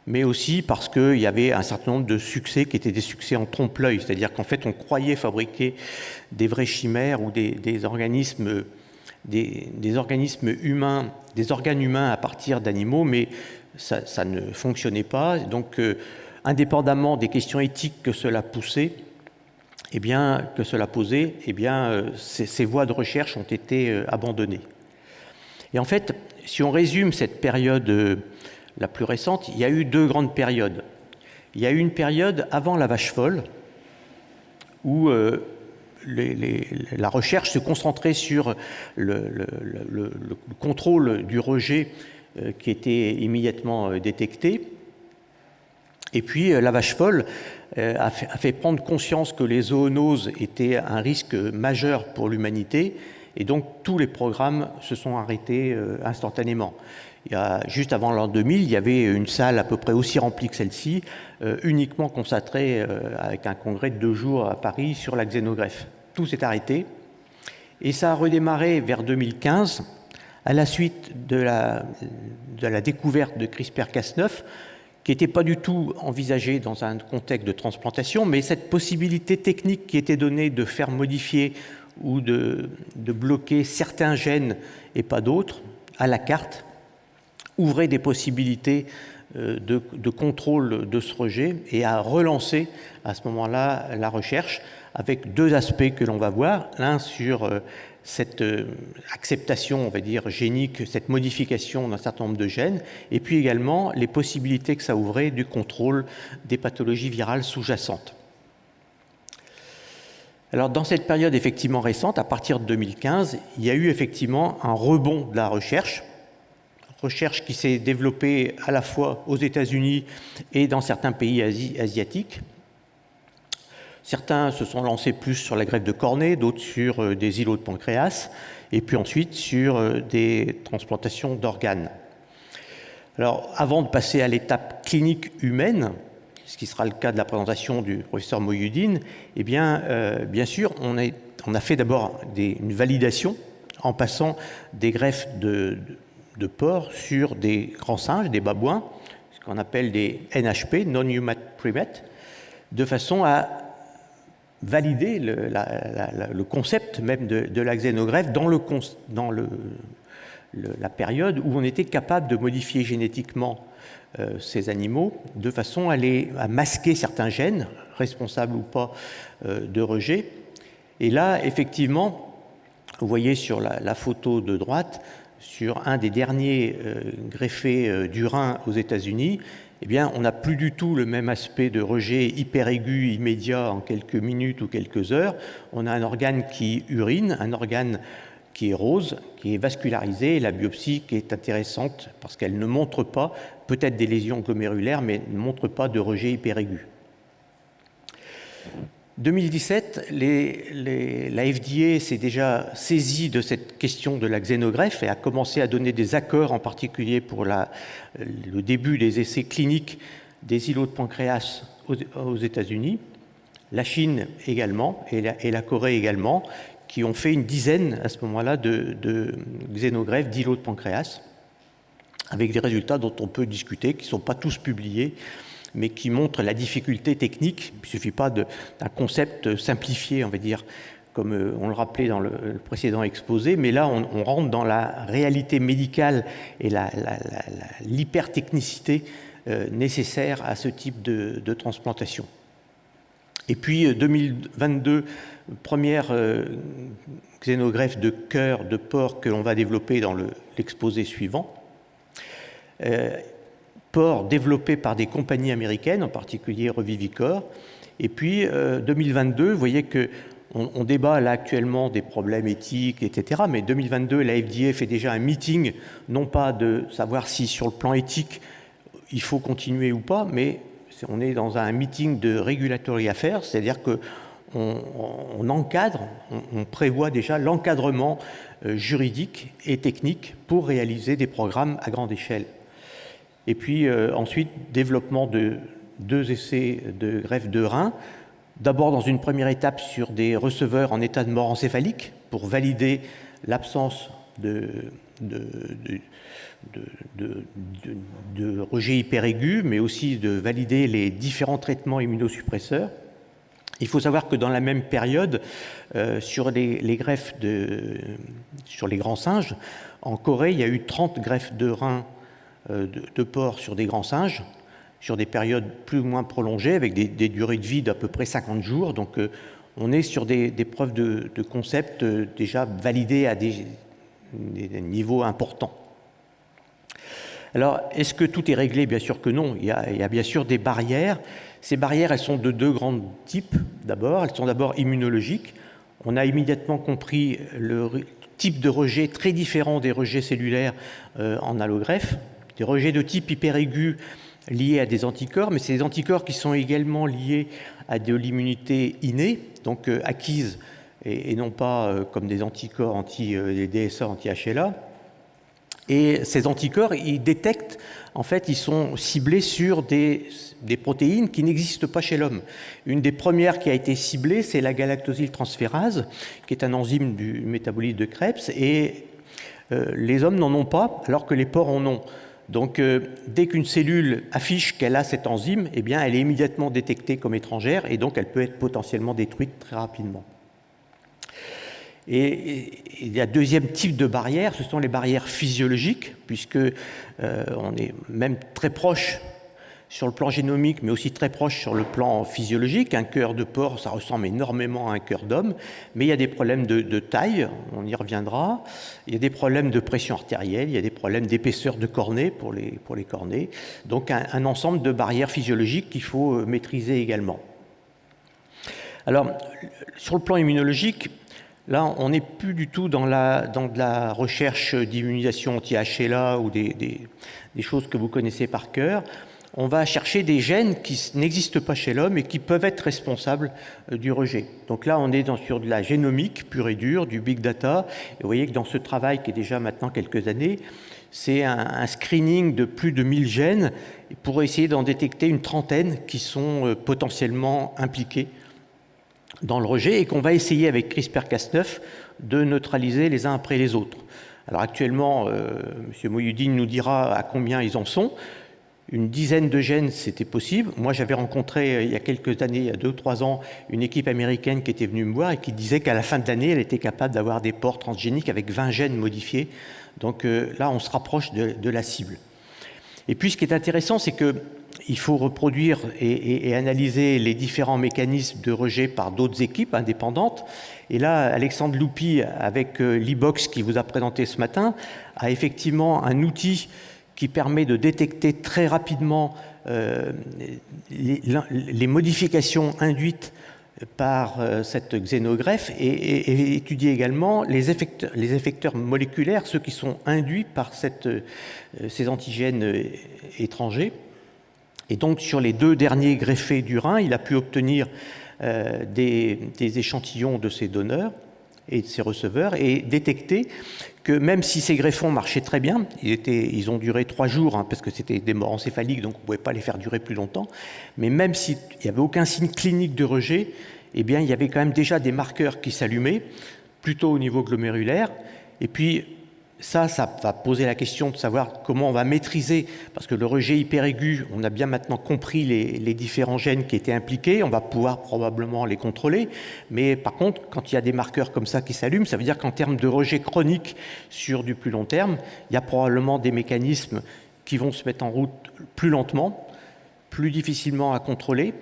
mais aussi parce qu'il y avait un certain nombre de succès qui étaient des succès en trompe-l'œil, c'est-à-dire qu'en fait, on croyait fabriquer des vraies chimères ou des organismes humains, des organes humains à partir d'animaux, mais ça ne fonctionnait pas. Donc, indépendamment des questions éthiques que cela posait, ces voies de recherche ont été abandonnées. Et en fait, si on résume cette période la plus récente, il y a eu 2 grandes périodes. Il y a eu une période avant la vache folle, où la recherche se concentrait sur le contrôle du rejet qui était immédiatement détecté. Et puis la vache folle a fait prendre conscience que les zoonoses étaient un risque majeur pour l'humanité, et donc tous les programmes se sont arrêtés instantanément. Juste avant l'an 2000, il y avait une salle à peu près aussi remplie que celle-ci, uniquement consacrée avec un congrès de 2 jours à Paris sur la xénogreffe. Tout s'est arrêté et ça a redémarré vers 2015 à la suite de la découverte de CRISPR-Cas9, qui n'était pas du tout envisagée dans un contexte de transplantation, mais cette possibilité technique qui était donnée de faire modifier ou de bloquer certains gènes et pas d'autres à la carte ouvrait des possibilités de contrôle de ce rejet et a relancé à ce moment-là la recherche avec 2 aspects que l'on va voir. L'un sur cette acceptation, on va dire, génique, cette modification d'un certain nombre de gènes, et puis également les possibilités que ça ouvrait du contrôle des pathologies virales sous-jacentes. Alors, dans cette période effectivement récente, à partir de 2015, il y a eu effectivement un rebond de la recherche qui s'est développée à la fois aux États-Unis et dans certains pays asiatiques. Certains se sont lancés plus sur la greffe de cornée, d'autres sur des îlots de pancréas, et puis ensuite sur des transplantations d'organes. Alors, avant de passer à l'étape clinique humaine, ce qui sera le cas de la présentation du professeur Mohiuddin, eh bien sûr, on a fait d'abord une validation en passant des greffes de porc sur des grands singes, des babouins, ce qu'on appelle des NHP, non-human primates, de façon à valider le concept même de la xénogreffe dans la période où on était capable de modifier génétiquement ces animaux de façon à masquer certains gènes, responsables ou pas de rejet. Et là, effectivement, vous voyez sur la photo de droite, sur un des derniers greffés du rein aux États-Unis, eh bien, on n'a plus du tout le même aspect de rejet hyper aigu, immédiat, en quelques minutes ou quelques heures. On a un organe qui urine, un organe qui est rose, qui est vascularisé, et la biopsie qui est intéressante parce qu'elle ne montre pas, peut-être des lésions glomérulaires, mais ne montre pas de rejet hyper aigu. 2017, la FDA s'est déjà saisie de cette question de la xénogreffe et a commencé à donner des accords, en particulier pour le début des essais cliniques des îlots de pancréas aux États-Unis, la Chine également et la Corée également, qui ont fait une dizaine à ce moment-là de xénogreffes d'îlots de pancréas, avec des résultats dont on peut discuter, qui ne sont pas tous publiés, mais qui montrent la difficulté technique. Il ne suffit pas d'un concept simplifié, on va dire, comme on le rappelait dans le précédent exposé, mais là, on rentre dans la réalité médicale et l'hypertechnicité nécessaire à ce type de transplantation. Et puis, 2022, première xénogreffe de cœur de porc que l'on va développer dans l'exposé suivant. Porc développé par des compagnies américaines, en particulier Revivicor. Et puis, 2022, vous voyez qu'on débat là actuellement des problèmes éthiques, etc. Mais 2022, la FDA fait déjà un meeting, non pas de savoir si sur le plan éthique, il faut continuer ou pas, mais on est dans un meeting de regulatory affairs, c'est-à-dire qu'on encadre, on prévoit déjà l'encadrement juridique et technique pour réaliser des programmes à grande échelle. Et puis ensuite, développement de 2 essais de greffe de rein, d'abord dans une première étape sur des receveurs en état de mort encéphalique pour valider l'absence de rejet hyperaigu, mais aussi de valider les différents traitements immunosuppresseurs. Il faut savoir que dans la même période, sur les greffes sur les grands singes, en Corée, il y a eu 30 greffes de reins de porc sur des grands singes, sur des périodes plus ou moins prolongées, avec des durées de vie d'à peu près 50 jours. Donc on est sur des preuves de concept déjà validées à des niveaux importants. Alors, est-ce que tout est réglé? Bien sûr que non. Il y a bien sûr des barrières. Ces barrières, elles sont de 2 grands types d'abord. Elles sont d'abord immunologiques. On a immédiatement compris le type de rejet très différent des rejets cellulaires en allogreffe. Des rejets de type hyperaigu liés à des anticorps, mais c'est des anticorps qui sont également liés à de l'immunité innée, donc acquise, et non pas comme des anticorps des DSA anti-HLA. Et ces anticorps, ils détectent, en fait, ils sont ciblés sur des protéines qui n'existent pas chez l'homme. Une des premières qui a été ciblée, c'est la galactosyltransférase, qui est un enzyme du métabolisme de Krebs, et les hommes n'en ont pas, alors que les porcs en ont. Donc, dès qu'une cellule affiche qu'elle a cette enzyme, eh bien, elle est immédiatement détectée comme étrangère, et donc elle peut être potentiellement détruite très rapidement. Et il y a 2e type de barrières, ce sont les barrières physiologiques, puisque on est même très proche sur le plan génomique, mais aussi très proche sur le plan physiologique. Un cœur de porc, ça ressemble énormément à un cœur d'homme, mais il y a des problèmes de taille, on y reviendra. Il y a des problèmes de pression artérielle, il y a des problèmes d'épaisseur de cornée pour les cornées. Donc un ensemble de barrières physiologiques qu'il faut maîtriser également. Alors, sur le plan immunologique, là, on n'est plus du tout dans de la recherche d'immunisation anti-HLA ou des choses que vous connaissez par cœur. On va chercher des gènes qui n'existent pas chez l'homme et qui peuvent être responsables du rejet. Donc là, on est sur de la génomique pure et dure, du big data. Et vous voyez que dans ce travail, qui est déjà maintenant quelques années, c'est un screening de plus de 1000 gènes pour essayer d'en détecter une trentaine qui sont potentiellement impliqués dans le rejet et qu'on va essayer avec CRISPR-Cas9 de neutraliser les uns après les autres. Alors actuellement, M. Mohiuddin nous dira à combien ils en sont. Une dizaine de gènes, c'était possible. Moi, j'avais rencontré il y a quelques années, il y a 2 ou 3 ans, une équipe américaine qui était venue me voir et qui disait qu'à la fin de l'année, elle était capable d'avoir des ports transgéniques avec 20 gènes modifiés. Donc là, on se rapproche de la cible. Et puis, ce qui est intéressant, c'est qu'il faut reproduire et analyser les différents mécanismes de rejet par d'autres équipes indépendantes. Et là, Alexandre Loupy, avec l'e-box qu'il vous a présenté ce matin, a effectivement un outil qui permet de détecter très rapidement les modifications induites par cette xénogreffe et étudier également les effecteurs moléculaires, ceux qui sont induits par ces antigènes étrangers. Et donc, sur les 2 derniers greffés du rein, il a pu obtenir des échantillons de ces donneurs et de ces receveurs et détecter que même si ces greffons marchaient très bien, ils ont duré 3 jours, parce que c'était des morts encéphaliques, donc on ne pouvait pas les faire durer plus longtemps, mais même s'il n'y avait aucun signe clinique de rejet, eh bien, il y avait quand même déjà des marqueurs qui s'allumaient, plutôt au niveau glomérulaire, et puis ça va poser la question de savoir comment on va maîtriser, parce que le rejet hyperaigu, on a bien maintenant compris les différents gènes qui étaient impliqués, on va pouvoir probablement les contrôler, mais par contre, quand il y a des marqueurs comme ça qui s'allument, ça veut dire qu'en termes de rejet chronique sur du plus long terme, il y a probablement des mécanismes qui vont se mettre en route plus lentement, plus difficilement à contrôler.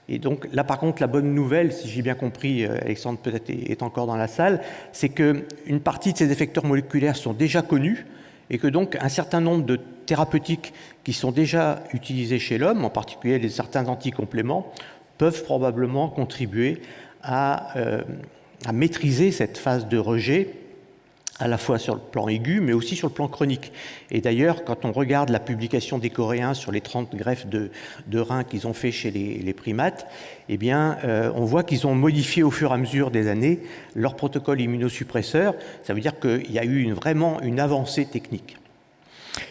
Et donc là, par contre, la bonne nouvelle, si j'ai bien compris, Alexandre peut-être est encore dans la salle, c'est qu'une partie de ces effecteurs moléculaires sont déjà connus et que donc un certain nombre de thérapeutiques qui sont déjà utilisés chez l'homme, en particulier certains anticompléments, peuvent probablement contribuer à maîtriser cette phase de rejet, à la fois sur le plan aigu, mais aussi sur le plan chronique. Et d'ailleurs, quand on regarde la publication des Coréens sur les 30 greffes de reins qu'ils ont fait chez les primates, eh bien, on voit qu'ils ont modifié au fur et à mesure des années leur protocole immunosuppresseur. Ça veut dire qu'il y a eu vraiment une avancée technique.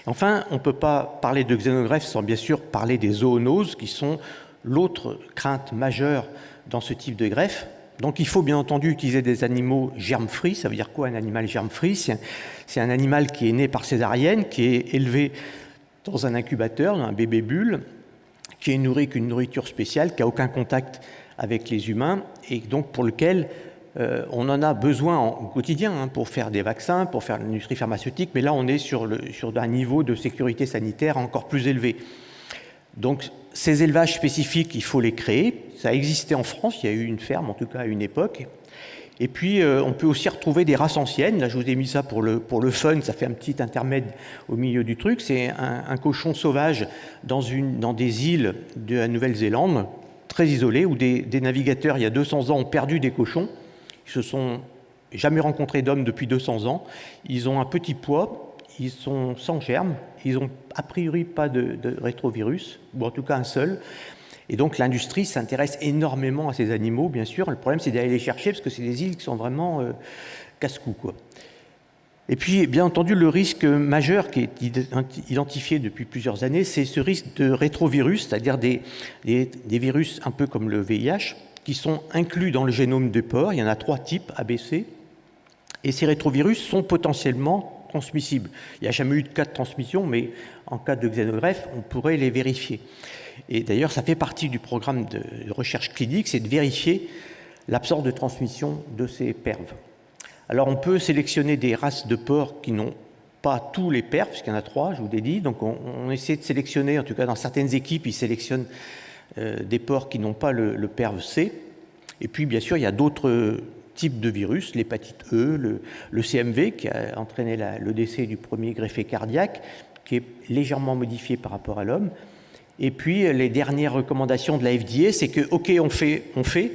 Enfin, on ne peut pas parler de xénogreffe sans bien sûr parler des zoonoses, qui sont l'autre crainte majeure dans ce type de greffe. Donc il faut bien entendu utiliser des animaux germe-free. Ça veut dire quoi un animal germe-free? C'est un animal qui est né par césarienne, qui est élevé dans un incubateur, dans un bébé bulle, qui est nourri qu'une nourriture spéciale, qui n'a aucun contact avec les humains et donc pour lequel on en a besoin au quotidien pour faire des vaccins, pour faire l'industrie pharmaceutique, mais là on est sur un niveau de sécurité sanitaire encore plus élevé. Donc ces élevages spécifiques, il faut les créer. Ça a existé en France, il y a eu une ferme, en tout cas à une époque. Et puis, on peut aussi retrouver des races anciennes. Là, je vous ai mis ça pour le fun, ça fait un petit intermède au milieu du truc. C'est un cochon sauvage dans des îles de la Nouvelle-Zélande, très isolées, où des navigateurs, il y a 200 ans, ont perdu des cochons. Ils se sont jamais rencontrés d'hommes depuis 200 ans. Ils ont un petit poids, ils sont sans germes, ils n'ont a priori pas de rétrovirus, ou en tout cas un seul. Et donc l'industrie s'intéresse énormément à ces animaux, bien sûr. Le problème, c'est d'aller les chercher, parce que c'est des îles qui sont vraiment casse-cou, quoi. Et puis, bien entendu, le risque majeur qui est identifié depuis plusieurs années, c'est ce risque de rétrovirus, c'est-à-dire des virus un peu comme le VIH, qui sont inclus dans le génome des porcs. Il y en a 3 types, ABC. Et ces rétrovirus sont potentiellement transmissibles. Il n'y a jamais eu de cas de transmission, mais en cas de xénogreffe, on pourrait les vérifier. Et d'ailleurs, ça fait partie du programme de recherche clinique, c'est de vérifier l'absence de transmission de ces perves. Alors, on peut sélectionner des races de porcs qui n'ont pas tous les perves, puisqu'il y en a 3, je vous l'ai dit. Donc, on essaie de sélectionner, en tout cas dans certaines équipes, ils sélectionnent des porcs qui n'ont pas le perve C. Et puis, bien sûr, il y a d'autres types de virus, l'hépatite E, le CMV, qui a entraîné le décès du premier greffé cardiaque, qui est légèrement modifié par rapport à l'homme. Et puis, les dernières recommandations de la FDA, c'est que, OK, on fait,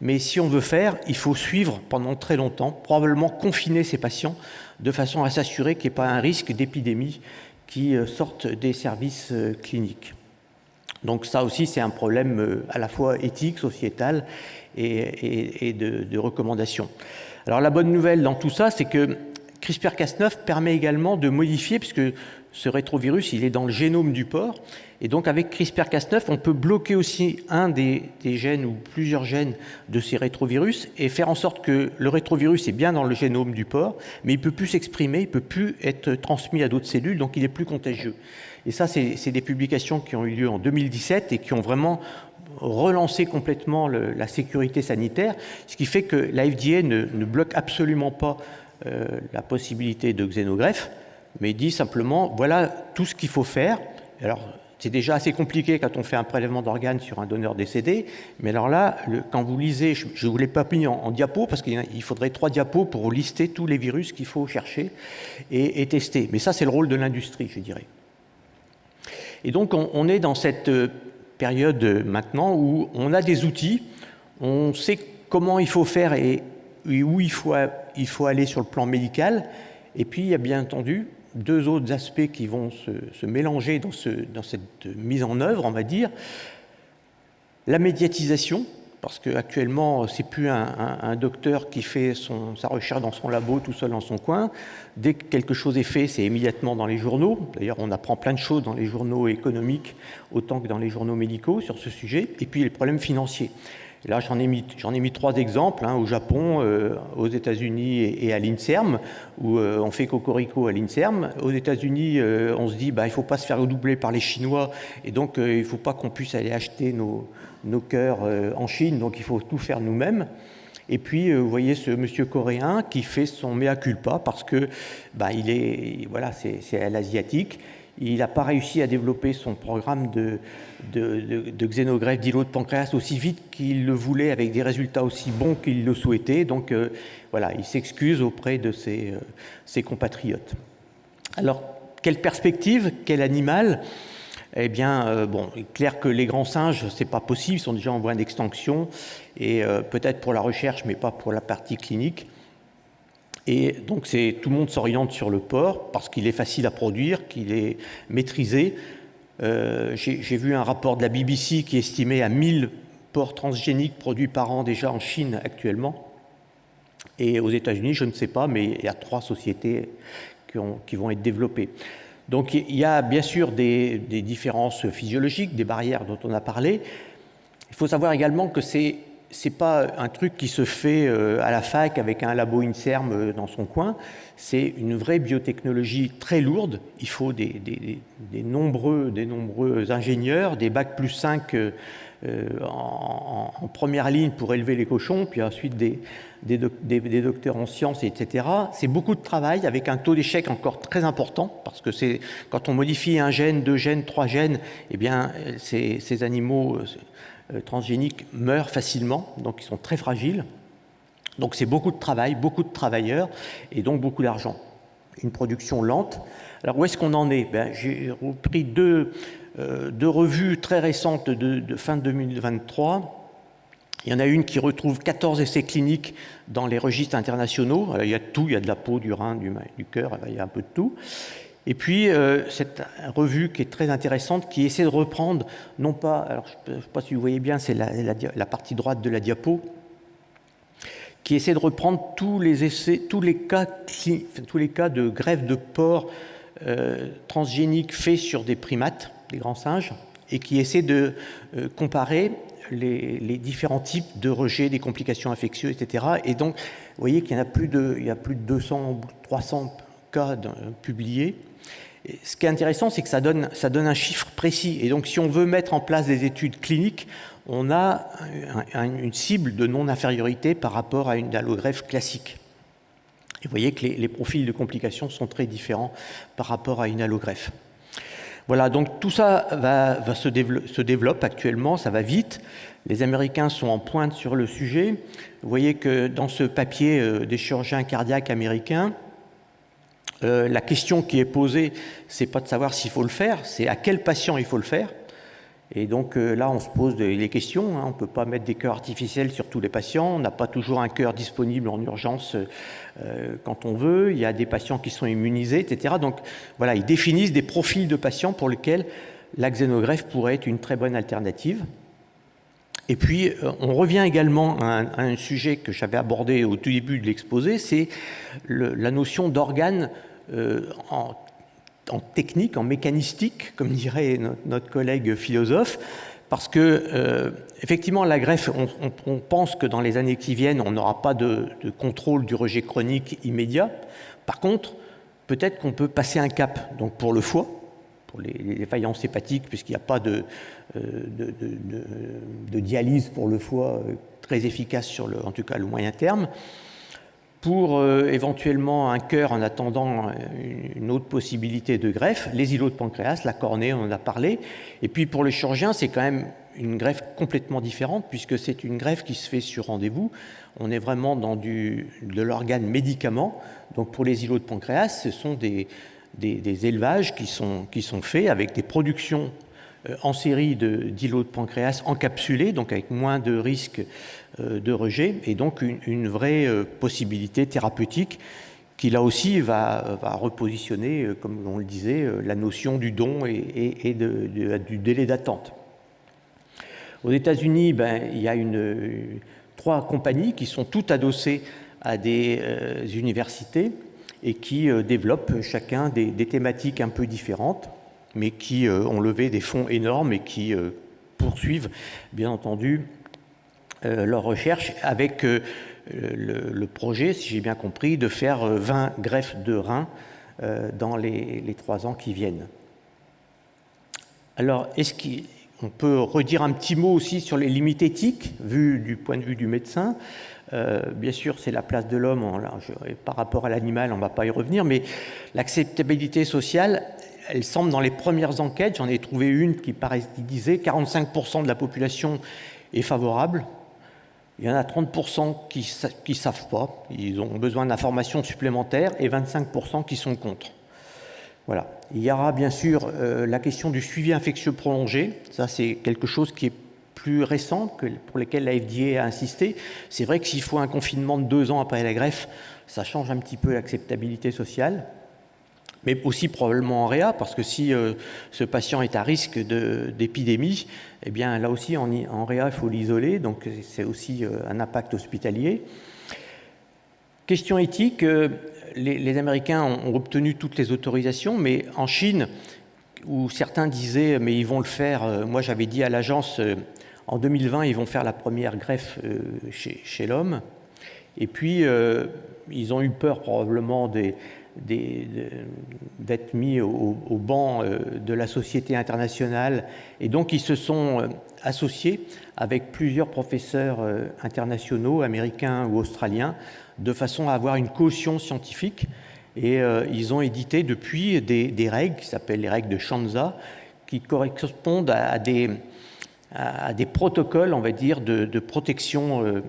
mais si on veut faire, il faut suivre pendant très longtemps, probablement confiner ces patients de façon à s'assurer qu'il n'y ait pas un risque d'épidémie qui sorte des services cliniques. Donc ça aussi, c'est un problème à la fois éthique, sociétal et de recommandation. Alors la bonne nouvelle dans tout ça, c'est que CRISPR-Cas9 permet également de modifier, puisque ce rétrovirus, il est dans le génome du porc, et donc avec CRISPR-Cas9, on peut bloquer aussi un des gènes ou plusieurs gènes de ces rétrovirus et faire en sorte que le rétrovirus est bien dans le génome du porc, mais il ne peut plus s'exprimer, il ne peut plus être transmis à d'autres cellules, donc il est plus contagieux. Et ça, c'est des publications qui ont eu lieu en 2017 et qui ont vraiment relancé complètement la sécurité sanitaire, ce qui fait que la FDA ne bloque absolument pas la possibilité de xénogreffe, mais dit simplement, voilà tout ce qu'il faut faire. Alors, c'est déjà assez compliqué quand on fait un prélèvement d'organes sur un donneur décédé, mais alors là, quand vous lisez, je ne vous l'ai pas mis en diapo, parce qu'il faudrait 3 diapos pour lister tous les virus qu'il faut chercher et tester. Mais ça, c'est le rôle de l'industrie, je dirais. Et donc, on est dans cette période maintenant où on a des outils, on sait comment il faut faire et où il faut aller sur le plan médical. Et puis, il y a bien entendu 2 autres aspects qui vont se mélanger dans cette mise en œuvre, on va dire. La médiatisation, parce qu'actuellement, ce n'est plus un docteur qui fait sa recherche dans son labo tout seul dans son coin. Dès que quelque chose est fait, c'est immédiatement dans les journaux. D'ailleurs, on apprend plein de choses dans les journaux économiques, autant que dans les journaux médicaux sur ce sujet. Et puis, les problèmes financiers. Et là, j'en ai mis 3 exemples, au Japon, aux États-Unis et à l'INSERM, où on fait cocorico à l'INSERM. Aux États-Unis, on se dit il ne faut pas se faire doubler par les Chinois, et donc il ne faut pas qu'on puisse aller acheter nos cœurs en Chine, donc il faut tout faire nous-mêmes. Et puis, vous voyez ce monsieur coréen qui fait son mea culpa parce que c'est à l'asiatique. Il n'a pas réussi à développer son programme de xénogreffe d'îlot de pancréas aussi vite qu'il le voulait, avec des résultats aussi bons qu'il le souhaitait. Donc il s'excuse auprès de ses compatriotes. Alors, quelle perspective, quel animal ? Eh bien, il est clair que les grands singes, ce n'est pas possible, ils sont déjà en voie d'extinction, et peut-être pour la recherche, mais pas pour la partie clinique. Et donc, tout le monde s'oriente sur le porc parce qu'il est facile à produire, qu'il est maîtrisé. J'ai vu un rapport de la BBC qui estimait à 1000 porcs transgéniques produits par an déjà en Chine actuellement. Et aux États-Unis, je ne sais pas, mais il y a 3 sociétés qui vont être développées. Donc, il y a bien sûr des différences physiologiques, des barrières dont on a parlé. Il faut savoir également que c'est pas un truc qui se fait à la fac avec un labo INSERM dans son coin. C'est une vraie biotechnologie très lourde. Il faut des nombreux ingénieurs, des bac plus 5 en première ligne pour élever les cochons, puis ensuite des docteurs en sciences, etc. C'est beaucoup de travail avec un taux d'échec encore très important, parce que quand on modifie 1 gène, 2 gènes, 3 gènes, eh bien, ces animaux transgéniques meurent facilement, donc ils sont très fragiles. Donc c'est beaucoup de travail, beaucoup de travailleurs, et donc beaucoup d'argent. Une production lente. Alors où est-ce qu'on en est ? J'ai repris deux revues très récentes de fin 2023. Il y en a une qui retrouve 14 essais cliniques dans les registres internationaux. Alors, il y a de tout, il y a de la peau, du rein, du cœur, il y a un peu de tout. Et puis, cette revue qui est très intéressante, qui essaie de reprendre, non pas, alors je ne sais pas si vous voyez bien, c'est la partie droite de la diapo, qui essaie de reprendre tous les essais, tous les cas de greffe de porc transgénique faits sur des primates, des grands singes, et qui essaie de comparer les différents types de rejets, des complications infectieuses, etc. Et donc, vous voyez qu'il y a plus de 200 ou 300 cas publiés. Et ce qui est intéressant, c'est que ça donne un chiffre précis. Et donc, si on veut mettre en place des études cliniques, on a une cible de non-infériorité par rapport à une allogreffe classique. Et vous voyez que les profils de complications sont très différents par rapport à une allogreffe. Voilà, donc tout ça se développe actuellement, ça va vite. Les Américains sont en pointe sur le sujet. Vous voyez que dans ce papier des chirurgiens cardiaques américains, la question qui est posée, c'est pas de savoir s'il faut le faire, c'est à quel patient il faut le faire. Et donc là, on se pose les questions. On ne peut pas mettre des cœurs artificiels sur tous les patients. On n'a pas toujours un cœur disponible en urgence quand on veut. Il y a des patients qui sont immunisés, etc. Donc voilà, ils définissent des profils de patients pour lesquels la xénogreffe pourrait être une très bonne alternative. Et puis, on revient également à un sujet que j'avais abordé au tout début de l'exposé, c'est la notion d'organes en technique, en mécanistique, comme dirait notre collègue philosophe, parce que, effectivement, la greffe, on pense que dans les années qui viennent, on n'aura pas de contrôle du rejet chronique immédiat. Par contre, peut-être qu'on peut passer un cap. Donc, pour le foie, pour les défaillances hépatiques, puisqu'il n'y a pas de dialyse pour le foie très efficace sur en tout cas le moyen terme. Pour éventuellement un cœur en attendant une autre possibilité de greffe, les îlots de pancréas, la cornée, on en a parlé. Et puis pour le chirurgien, c'est quand même une greffe complètement différente puisque c'est une greffe qui se fait sur rendez-vous. On est vraiment dans de l'organe médicament. Donc pour les îlots de pancréas, ce sont des élevages qui sont faits avec des productions en série d'îlots de pancréas encapsulés, donc avec moins de risques de rejet, et donc une vraie possibilité thérapeutique qui là aussi va repositionner, comme on le disait, la notion du don et du délai d'attente. Aux États-Unis, il y a 3 compagnies qui sont toutes adossées à des universités et qui développent chacun des thématiques un peu différentes, mais qui ont levé des fonds énormes et qui poursuivent, bien entendu, leurs recherches avec le projet, si j'ai bien compris, de faire 20 greffes de reins dans les 3 ans qui viennent. Alors, est-ce qu'on peut redire un petit mot aussi sur les limites éthiques, vues du point de vue du médecin ? Bien sûr, c'est la place de l'homme par rapport à l'animal, on ne va pas y revenir, mais l'acceptabilité sociale, elle semble dans les premières enquêtes, j'en ai trouvé une qui disait 45% de la population est favorable. Il y en a 30% qui ne savent pas, ils ont besoin d'informations supplémentaires, et 25% qui sont contre. Voilà. Il y aura bien sûr la question du suivi infectieux prolongé. Ça, c'est quelque chose qui est plus récent, pour lequel la FDA a insisté. C'est vrai que s'il faut un confinement de 2 ans après la greffe, ça change un petit peu l'acceptabilité sociale, mais aussi probablement en réa, parce que si ce patient est à risque d'épidémie, eh bien là aussi en réa, il faut l'isoler, donc c'est aussi un impact hospitalier. Question éthique, les Américains ont obtenu toutes les autorisations, mais en Chine, où certains disaient mais ils vont le faire, moi j'avais dit à l'agence en 2020 ils vont faire la première greffe chez l'homme, et puis ils ont eu peur probablement d'être mis au banc de la société internationale, et donc ils se sont associés avec plusieurs professeurs internationaux, américains ou australiens, de façon à avoir une caution scientifique, et ils ont édité depuis des règles qui s'appellent les règles de Shanza, qui correspondent à des protocoles, on va dire, de protection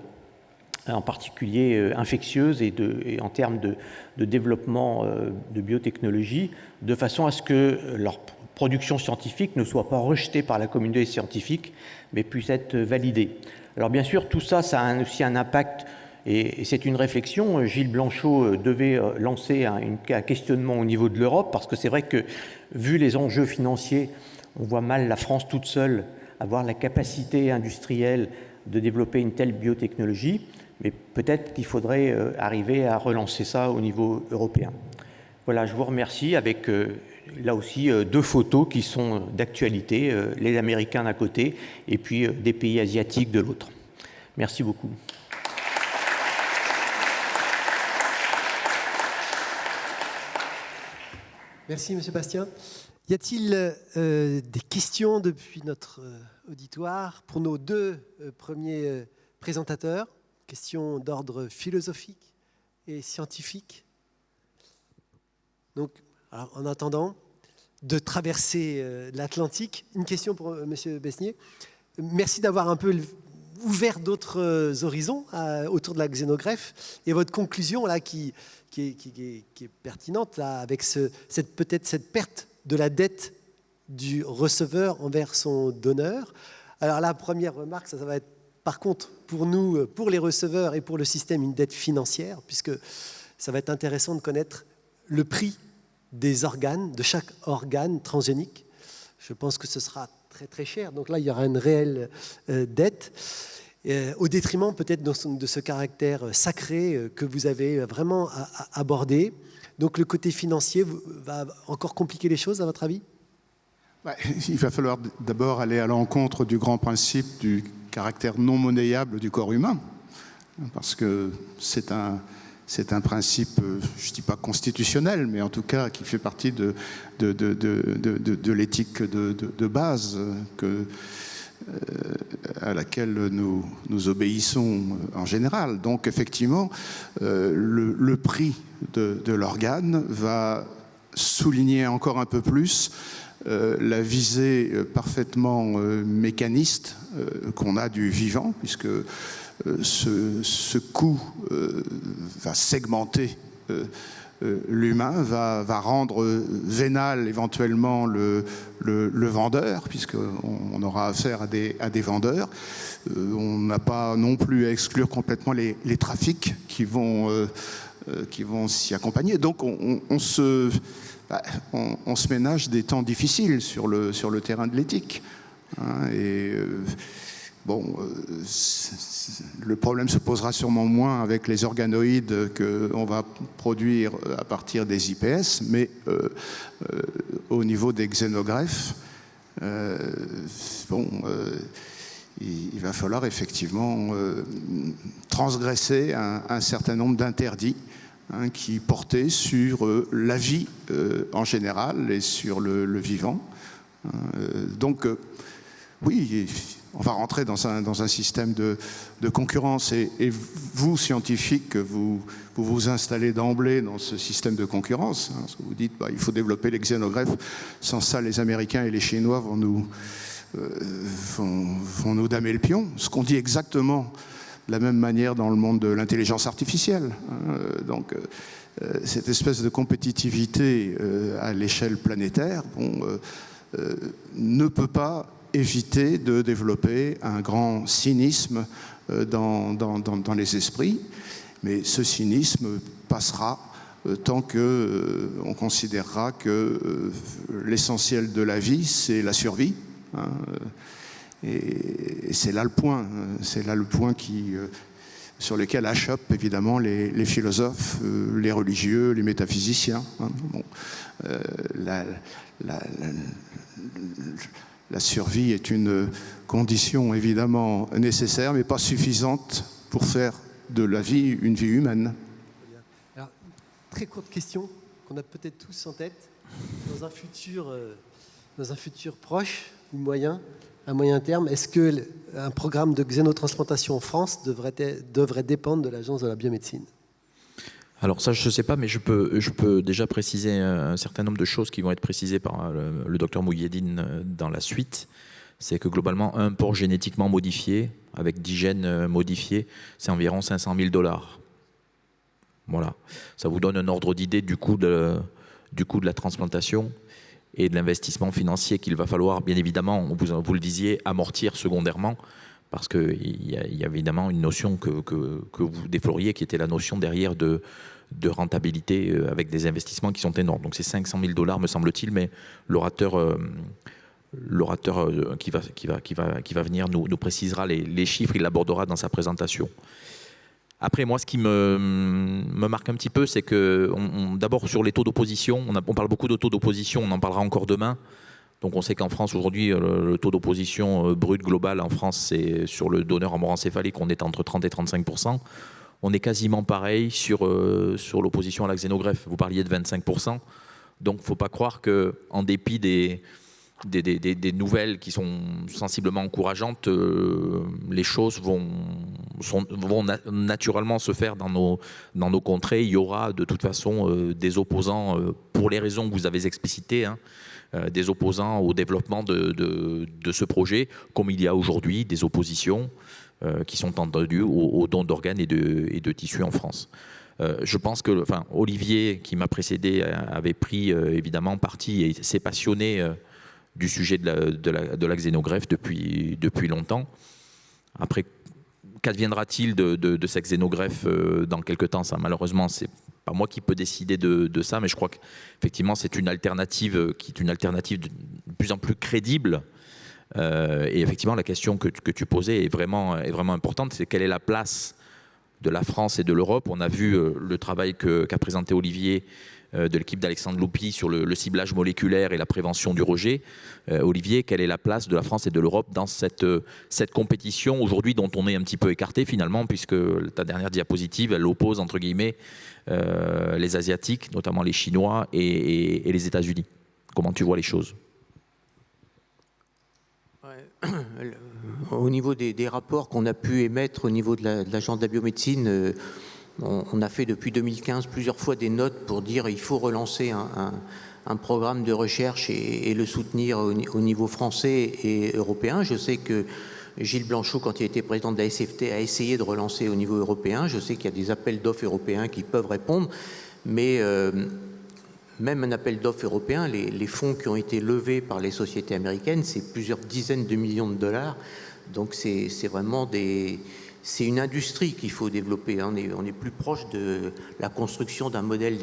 en particulier infectieuses et en termes de développement de biotechnologie, de façon à ce que leur production scientifique ne soit pas rejetée par la communauté scientifique, mais puisse être validée. Alors bien sûr, tout ça, ça a aussi un impact, et c'est une réflexion. Gilles Blanchot devait lancer un questionnement au niveau de l'Europe, parce que c'est vrai que, vu les enjeux financiers, on voit mal la France toute seule avoir la capacité industrielle de développer une telle biotechnologie. Mais peut-être qu'il faudrait arriver à relancer ça au niveau européen. Voilà, je vous remercie avec là aussi 2 photos qui sont d'actualité, les Américains d'un côté et puis des pays asiatiques de l'autre. Merci beaucoup. Merci, M. Bastien. Y a-t-il des questions depuis notre auditoire pour nos 2 premiers présentateurs? Questions d'ordre philosophique et scientifique. Donc, alors, en attendant de traverser l'Atlantique, une question pour M. Besnier. Merci d'avoir un peu ouvert d'autres horizons autour de la xénogreffe, et votre conclusion là qui est pertinente là, avec peut-être cette perte de la dette du receveur envers son donneur. Alors la première remarque, ça va être par contre pour nous, pour les receveurs et pour le système, une dette financière, puisque ça va être intéressant de connaître le prix des organes, de chaque organe transgénique. Je pense que ce sera très très cher. Donc là, il y aura une réelle dette, au détriment peut-être de ce caractère sacré que vous avez vraiment abordé. Donc le côté financier va encore compliquer les choses, à votre avis ? Il va falloir d'abord aller à l'encontre du grand principe du caractère non monnayable du corps humain, parce que c'est un principe, je ne dis pas constitutionnel, mais en tout cas qui fait partie de l'éthique de base à laquelle nous obéissons en général. Donc effectivement, le prix de l'organe va souligner encore un peu plus la visée parfaitement mécaniste qu'on a du vivant, puisque ce coût va segmenter l'humain, va rendre vénal éventuellement le vendeur, puisqu'on aura affaire à des vendeurs. On n'a pas non plus à exclure complètement les trafics qui vont s'y accompagner. Donc on se ménage des temps difficiles sur le terrain de l'éthique. Le problème se posera sûrement moins avec les organoïdes qu'on va produire à partir des IPS, mais au niveau des xénogreffes, il va falloir effectivement transgresser un certain nombre d'interdits qui portaient sur la vie en général et sur le vivant. Donc, oui, on va rentrer dans un système de concurrence. Et vous, scientifiques, vous installez d'emblée dans ce système de concurrence. Parce que vous dites il faut développer les xénogreffes. Sans ça, les Américains et les Chinois vont nous damer le pion. Ce qu'on dit exactement de la même manière dans le monde de l'intelligence artificielle. Donc, cette espèce de compétitivité à l'échelle planétaire ne peut pas éviter de développer un grand cynisme dans les esprits. Mais ce cynisme passera tant qu'on considérera que l'essentiel de la vie, c'est la survie. Et c'est là le point. C'est là le point sur lequel achoppent évidemment les philosophes, les religieux, les métaphysiciens. La survie est une condition évidemment nécessaire, mais pas suffisante pour faire de la vie une vie humaine. Alors, très courte question qu'on a peut-être tous en tête. Dans un futur proche ou moyen, à moyen terme, est-ce qu'un programme de xénotransplantation en France devrait dépendre de l'Agence de la biomédecine ? Alors ça, je ne sais pas, mais je peux déjà préciser un certain nombre de choses qui vont être précisées par le docteur Mouhiedine dans la suite. C'est que globalement, un porc génétiquement modifié, avec 10 gènes modifiés, c'est environ 500 000 $. Voilà. Ça vous donne un ordre d'idée du coût de la transplantation et de l'investissement financier qu'il va falloir, bien évidemment, vous le disiez, amortir secondairement, parce qu'il y a évidemment une notion que vous déploriez, qui était la notion derrière de rentabilité avec des investissements qui sont énormes. Donc c'est 500 000 $, me semble-t-il, mais l'orateur qui va venir nous précisera les chiffres, il l'abordera dans sa présentation. Après, moi, ce qui me marque un petit peu, c'est que, d'abord, sur les taux d'opposition, on parle beaucoup de taux d'opposition, on en parlera encore demain. Donc, on sait qu'en France, aujourd'hui, le taux d'opposition brut global en France, c'est sur le donneur en mort encéphalique, on est entre 30 et 35%. On est quasiment pareil sur l'opposition à la xénogreffe. Vous parliez de 25%. Donc, il ne faut pas croire qu'en dépit des nouvelles qui sont sensiblement encourageantes, les choses vont naturellement se faire dans nos contrées. Il y aura de toute façon des opposants, pour les raisons que vous avez explicitées, des opposants au développement de ce projet, comme il y a aujourd'hui des oppositions qui sont entendues aux dons d'organes et de tissus en France. Je pense que Olivier, qui m'a précédé, avait pris évidemment parti et s'est passionné du sujet de la xénogreffe depuis longtemps. Après, qu'adviendra-t-il de cette xénogreffe dans quelques temps? Ça, malheureusement, c'est pas moi qui peux décider de ça, mais je crois qu'effectivement, c'est une alternative qui est une alternative de plus en plus crédible. Et effectivement, la question que tu posais est vraiment importante, c'est quelle est la place de la France et de l'Europe. On a vu le travail qu'a présenté Olivier de l'équipe d'Alexandre Loupy sur le ciblage moléculaire et la prévention du rejet. Olivier, quelle est la place de la France et de l'Europe dans cette compétition aujourd'hui dont on est un petit peu écarté finalement, puisque ta dernière diapositive, elle oppose entre guillemets les Asiatiques, notamment les Chinois et les États-Unis. Comment tu vois les choses? Au niveau des rapports qu'on a pu émettre au niveau de l'Agence de la biomédecine, on a fait depuis 2015 plusieurs fois des notes pour dire qu'il faut relancer un programme de recherche et le soutenir au niveau français et européen. Je sais que Gilles Blanchot, quand il était président de la SFT, a essayé de relancer au niveau européen. Je sais qu'il y a des appels d'offres européens qui peuvent répondre, mais même un appel d'offres européen, les fonds qui ont été levés par les sociétés américaines, c'est plusieurs dizaines de millions de dollars. Donc c'est vraiment c'est une industrie qu'il faut développer. On est plus proche de la construction d'un modèle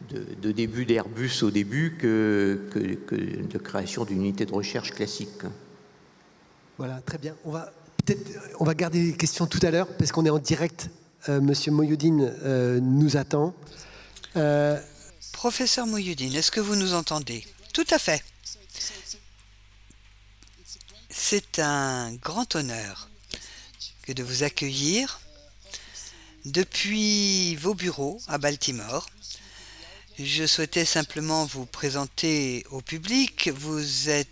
de début d'Airbus au début que de création d'une unité de recherche classique. Voilà, très bien. On va garder les questions tout à l'heure parce qu'on est en direct. Monsieur Moyoudine nous attend. Professeur Moyoudine, est-ce que vous nous entendez? Tout à fait. C'est un grand honneur que de vous accueillir depuis vos bureaux à Baltimore. Je souhaitais simplement vous présenter au public. Vous êtes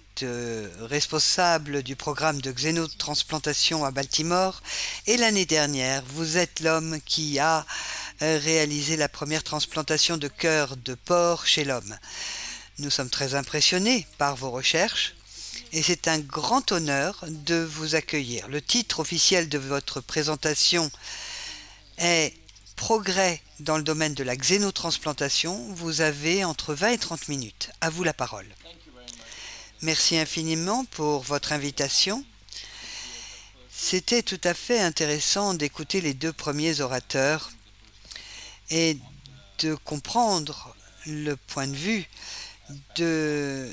responsable du programme de xénotransplantation à Baltimore et l'année dernière, vous êtes l'homme qui a réalisé la première transplantation de cœur de porc chez l'homme. Nous sommes très impressionnés par vos recherches et c'est un grand honneur de vous accueillir. Le titre officiel de votre présentation est « Progrès dans le domaine de la xénotransplantation ». Vous avez entre 20 et 30 minutes. À vous la parole. Merci infiniment pour votre invitation. C'était tout à fait intéressant d'écouter les deux premiers orateurs et de comprendre le point de vue de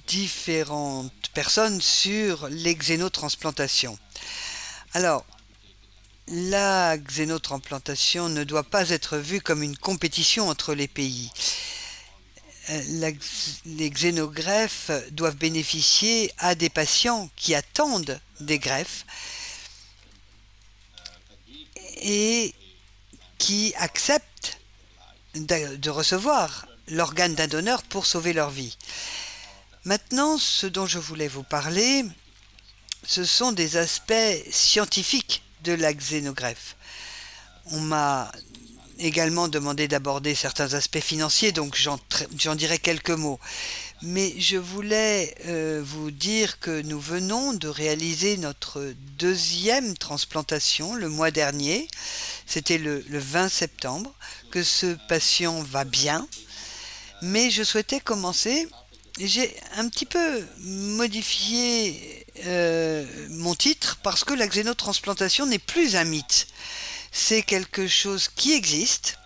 différentes personnes sur les xénotransplantations. Alors, la xénotransplantation ne doit pas être vue comme une compétition entre les pays. Les xénogreffes doivent bénéficier à des patients qui attendent des greffes et qui acceptent de recevoir l'organe d'un donneur pour sauver leur vie. Maintenant, ce dont je voulais vous parler, ce sont des aspects scientifiques de la xénogreffe. On m'a également demandé d'aborder certains aspects financiers, donc j'en dirai quelques mots. Mais je voulais vous dire que nous venons de réaliser notre deuxième transplantation le mois dernier. C'était le 20 septembre, que ce patient va bien. Mais je souhaitais commencer. J'ai un petit peu modifié mon titre parce que la xénotransplantation n'est plus un mythe. C'est quelque chose qui existe.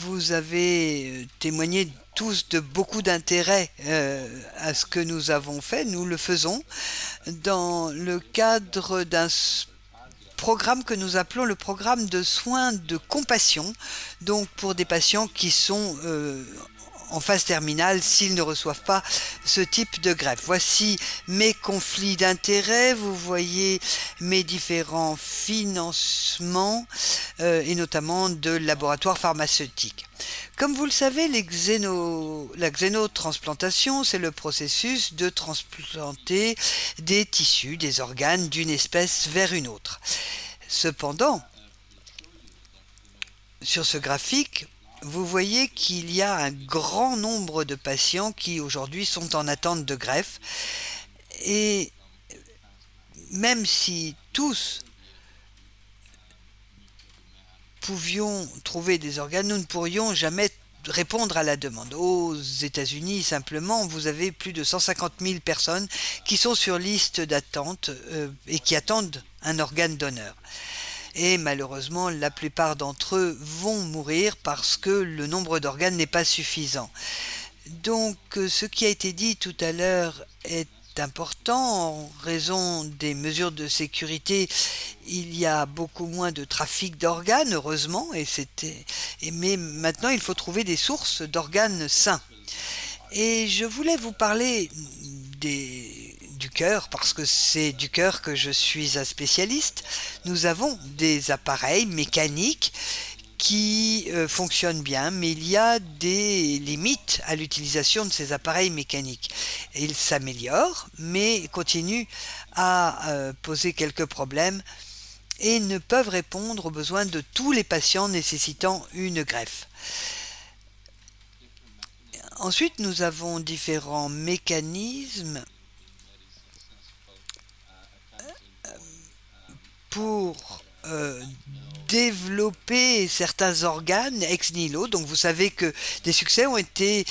Vous avez témoigné tous de beaucoup d'intérêt à ce que nous avons fait. Nous le faisons dans le cadre d'un programme que nous appelons le programme de soins de compassion, donc pour des patients qui sont en phase terminale s'ils ne reçoivent pas ce type de greffe. Voici mes conflits d'intérêts, vous voyez mes différents financements et notamment de laboratoires pharmaceutiques. Comme vous le savez, la xénotransplantation, c'est le processus de transplanter des tissus, des organes d'une espèce vers une autre. Cependant, sur ce graphique, vous voyez qu'il y a un grand nombre de patients qui aujourd'hui sont en attente de greffe. Et même si tous pouvions trouver des organes, nous ne pourrions jamais répondre à la demande. Aux États-Unis, simplement, vous avez plus de 150 000 personnes qui sont sur liste d'attente et qui attendent un organe donneur. Et malheureusement, la plupart d'entre eux vont mourir parce que le nombre d'organes n'est pas suffisant. Donc, ce qui a été dit tout à l'heure est important en raison des mesures de sécurité. Il y a beaucoup moins de trafic d'organes, heureusement, mais maintenant il faut trouver des sources d'organes sains. Et je voulais vous parler du cœur, parce que c'est du cœur que je suis un spécialiste. Nous avons des appareils mécaniques qui fonctionnent bien, mais il y a des limites à l'utilisation de ces appareils mécaniques. Ils s'améliorent, mais continuent à poser quelques problèmes et ne peuvent répondre aux besoins de tous les patients nécessitant une greffe. Ensuite, nous avons différents mécanismes pour développer certains organes ex nihilo. Donc vous savez que des succès ont été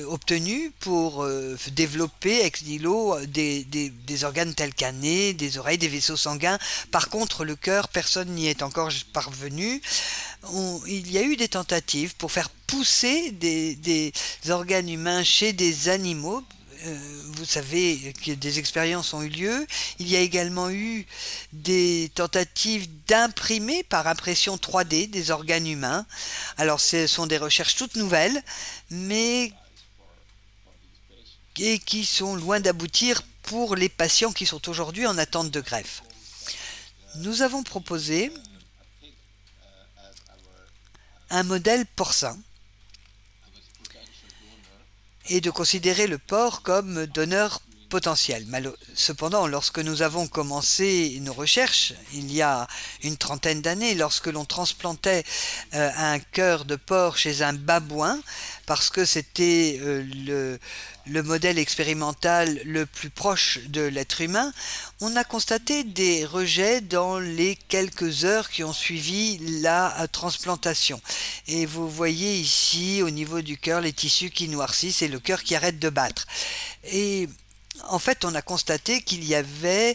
obtenus pour développer ex nihilo des organes tels qu'un nez, des oreilles, des vaisseaux sanguins. Par contre, le cœur, personne n'y est encore parvenu. Il y a eu des tentatives pour faire pousser des organes humains chez des animaux. Vous savez que des expériences ont eu lieu. Il y a également eu des tentatives d'imprimer par impression 3D des organes humains. Alors ce sont des recherches toutes nouvelles, mais qui sont loin d'aboutir pour les patients qui sont aujourd'hui en attente de greffe. Nous avons proposé un modèle porcin et de considérer le porc comme donneur potentiel. Cependant, lorsque nous avons commencé nos recherches, il y a une trentaine d'années, lorsque l'on transplantait un cœur de porc chez un babouin, parce que c'était le modèle expérimental le plus proche de l'être humain, on a constaté des rejets dans les quelques heures qui ont suivi la transplantation. Et vous voyez ici, au niveau du cœur, les tissus qui noircissent et le cœur qui arrête de battre. Et en fait, on a constaté qu'il y avait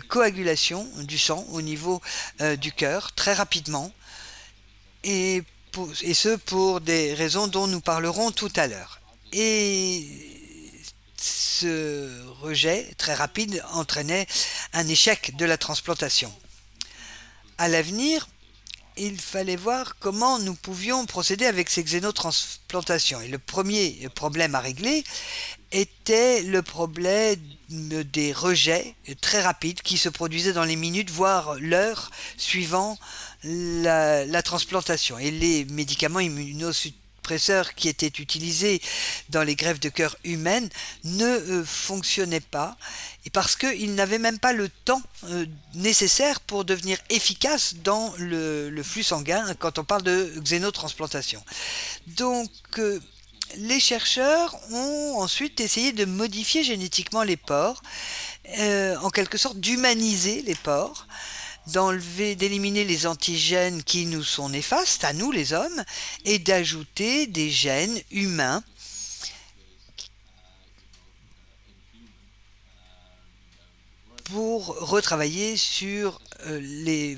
coagulation du sang au niveau du cœur très rapidement, et ce pour des raisons dont nous parlerons tout à l'heure. Et ce rejet très rapide entraînait un échec de la transplantation. À l'avenir, il fallait voir comment nous pouvions procéder avec ces xénotransplantations. Et le premier problème à régler était le problème des rejets très rapides qui se produisaient dans les minutes, voire l'heure suivant la transplantation. Et les médicaments immunosuppresseurs qui étaient utilisés dans les greffes de cœur humaines ne fonctionnaient pas, et parce qu'ils n'avaient même pas le temps nécessaire pour devenir efficaces dans le flux sanguin quand on parle de xénotransplantation. Donc les chercheurs ont ensuite essayé de modifier génétiquement les porcs, en quelque sorte d'humaniser les porcs, d'éliminer les antigènes qui nous sont néfastes, à nous les hommes, et d'ajouter des gènes humains pour retravailler sur les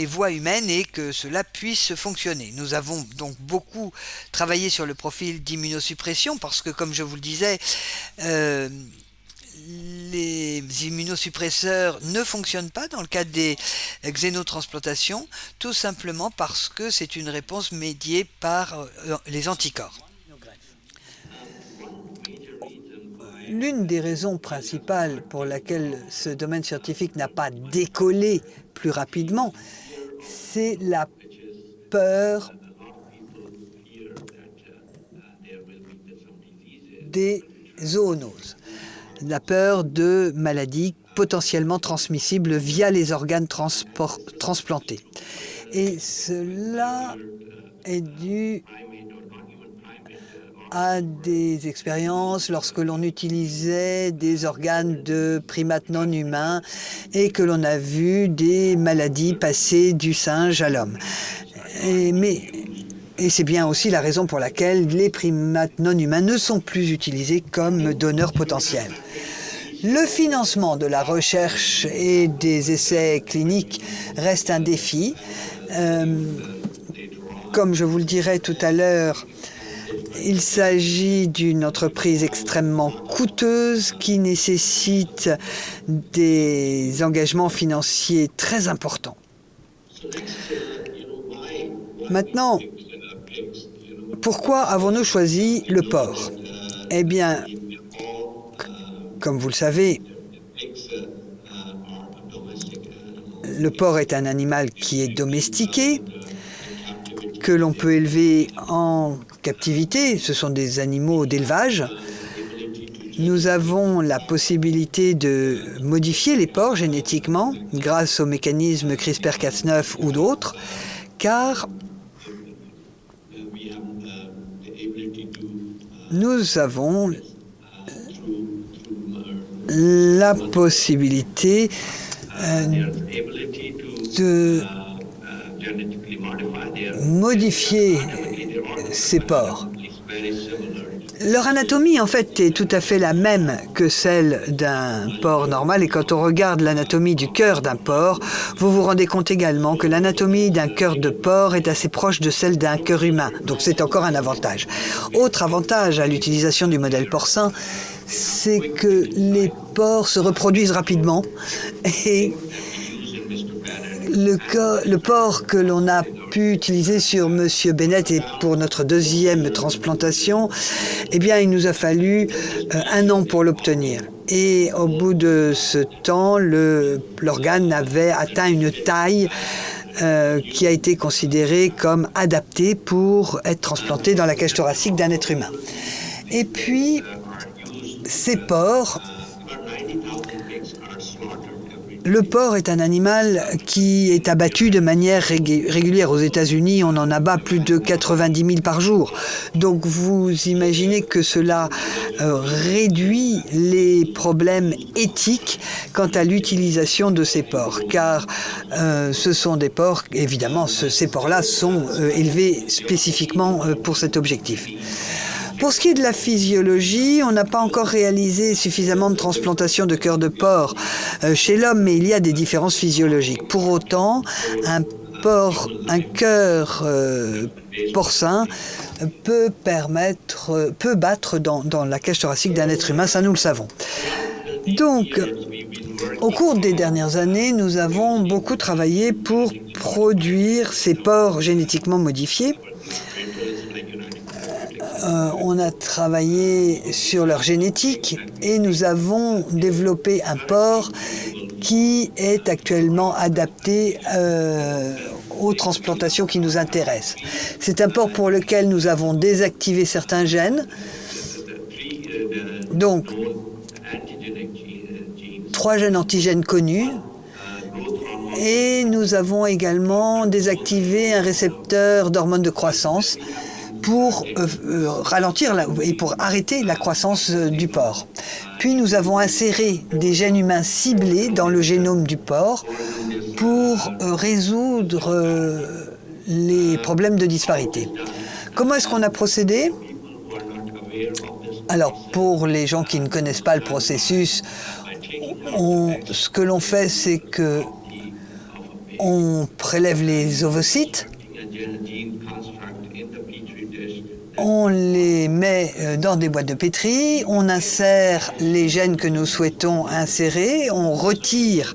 voies humaines et que cela puisse fonctionner. Nous avons donc beaucoup travaillé sur le profil d'immunosuppression parce que, comme je vous le disais, les immunosuppresseurs ne fonctionnent pas dans le cadre des xénotransplantations, tout simplement parce que c'est une réponse médiée par les anticorps. L'une des raisons principales pour laquelle ce domaine scientifique n'a pas décollé plus rapidement, c'est la peur des zoonoses, la peur de maladies potentiellement transmissibles via les organes transplantés. Et cela est dû à des expériences lorsque l'on utilisait des organes de primates non humains et que l'on a vu des maladies passer du singe à l'homme. Mais Et c'est bien aussi la raison pour laquelle les primates non humains ne sont plus utilisés comme donneurs potentiels. Le financement de la recherche et des essais cliniques reste un défi. Comme je vous le dirai tout à l'heure, il s'agit d'une entreprise extrêmement coûteuse qui nécessite des engagements financiers très importants. Maintenant, pourquoi avons-nous choisi le porc? Eh bien, comme vous le savez, le porc est un animal qui est domestiqué, que l'on peut élever en captivité. Ce sont des animaux d'élevage. Nous avons la possibilité de modifier les porcs génétiquement grâce au mécanisme CRISPR-Cas9 ou d'autres, car nous avons la possibilité de modifier ces porcs. Leur anatomie, en fait, est tout à fait la même que celle d'un porc normal. Et quand on regarde l'anatomie du cœur d'un porc, vous vous rendez compte également que l'anatomie d'un cœur de porc est assez proche de celle d'un cœur humain. Donc c'est encore un avantage. Autre avantage à l'utilisation du modèle porcin, c'est que les porcs se reproduisent rapidement. Et le porc que l'on a pu utiliser sur M. Bennett et pour notre deuxième transplantation, eh bien, il nous a fallu 1 an pour l'obtenir. Et au bout de ce temps, l'organe avait atteint une taille qui a été considérée comme adaptée pour être transplanté dans la cage thoracique d'un être humain. Et puis, ces porcs... Le porc est un animal qui est abattu de manière régulière. Aux États-Unis, on en abat plus de 90 000 par jour. Donc vous imaginez que cela réduit les problèmes éthiques quant à l'utilisation de ces porcs. Car ce sont des porcs, évidemment, ces porcs-là sont élevés spécifiquement pour cet objectif. Pour ce qui est de la physiologie, on n'a pas encore réalisé suffisamment de transplantation de cœur de porc chez l'homme, mais il y a des différences physiologiques. Pour autant, un cœur porcin peut battre dans la cage thoracique d'un être humain, ça nous le savons. Donc, au cours des dernières années, nous avons beaucoup travaillé pour produire ces porcs génétiquement modifiés. On a travaillé sur leur génétique et nous avons développé un porc qui est actuellement adapté aux transplantations qui nous intéressent. C'est un porc pour lequel nous avons désactivé certains gènes. Donc, 3 gènes antigènes connus. Et nous avons également désactivé un récepteur d'hormones de croissance pour ralentir et pour arrêter la croissance du porc. Puis nous avons inséré des gènes humains ciblés dans le génome du porc pour résoudre les problèmes de disparité. Comment est-ce qu'on a procédé? Alors, pour les gens qui ne connaissent pas le processus, ce que l'on fait, c'est que on prélève les ovocytes, on les met dans des boîtes de pétri, on insère les gènes que nous souhaitons insérer, on retire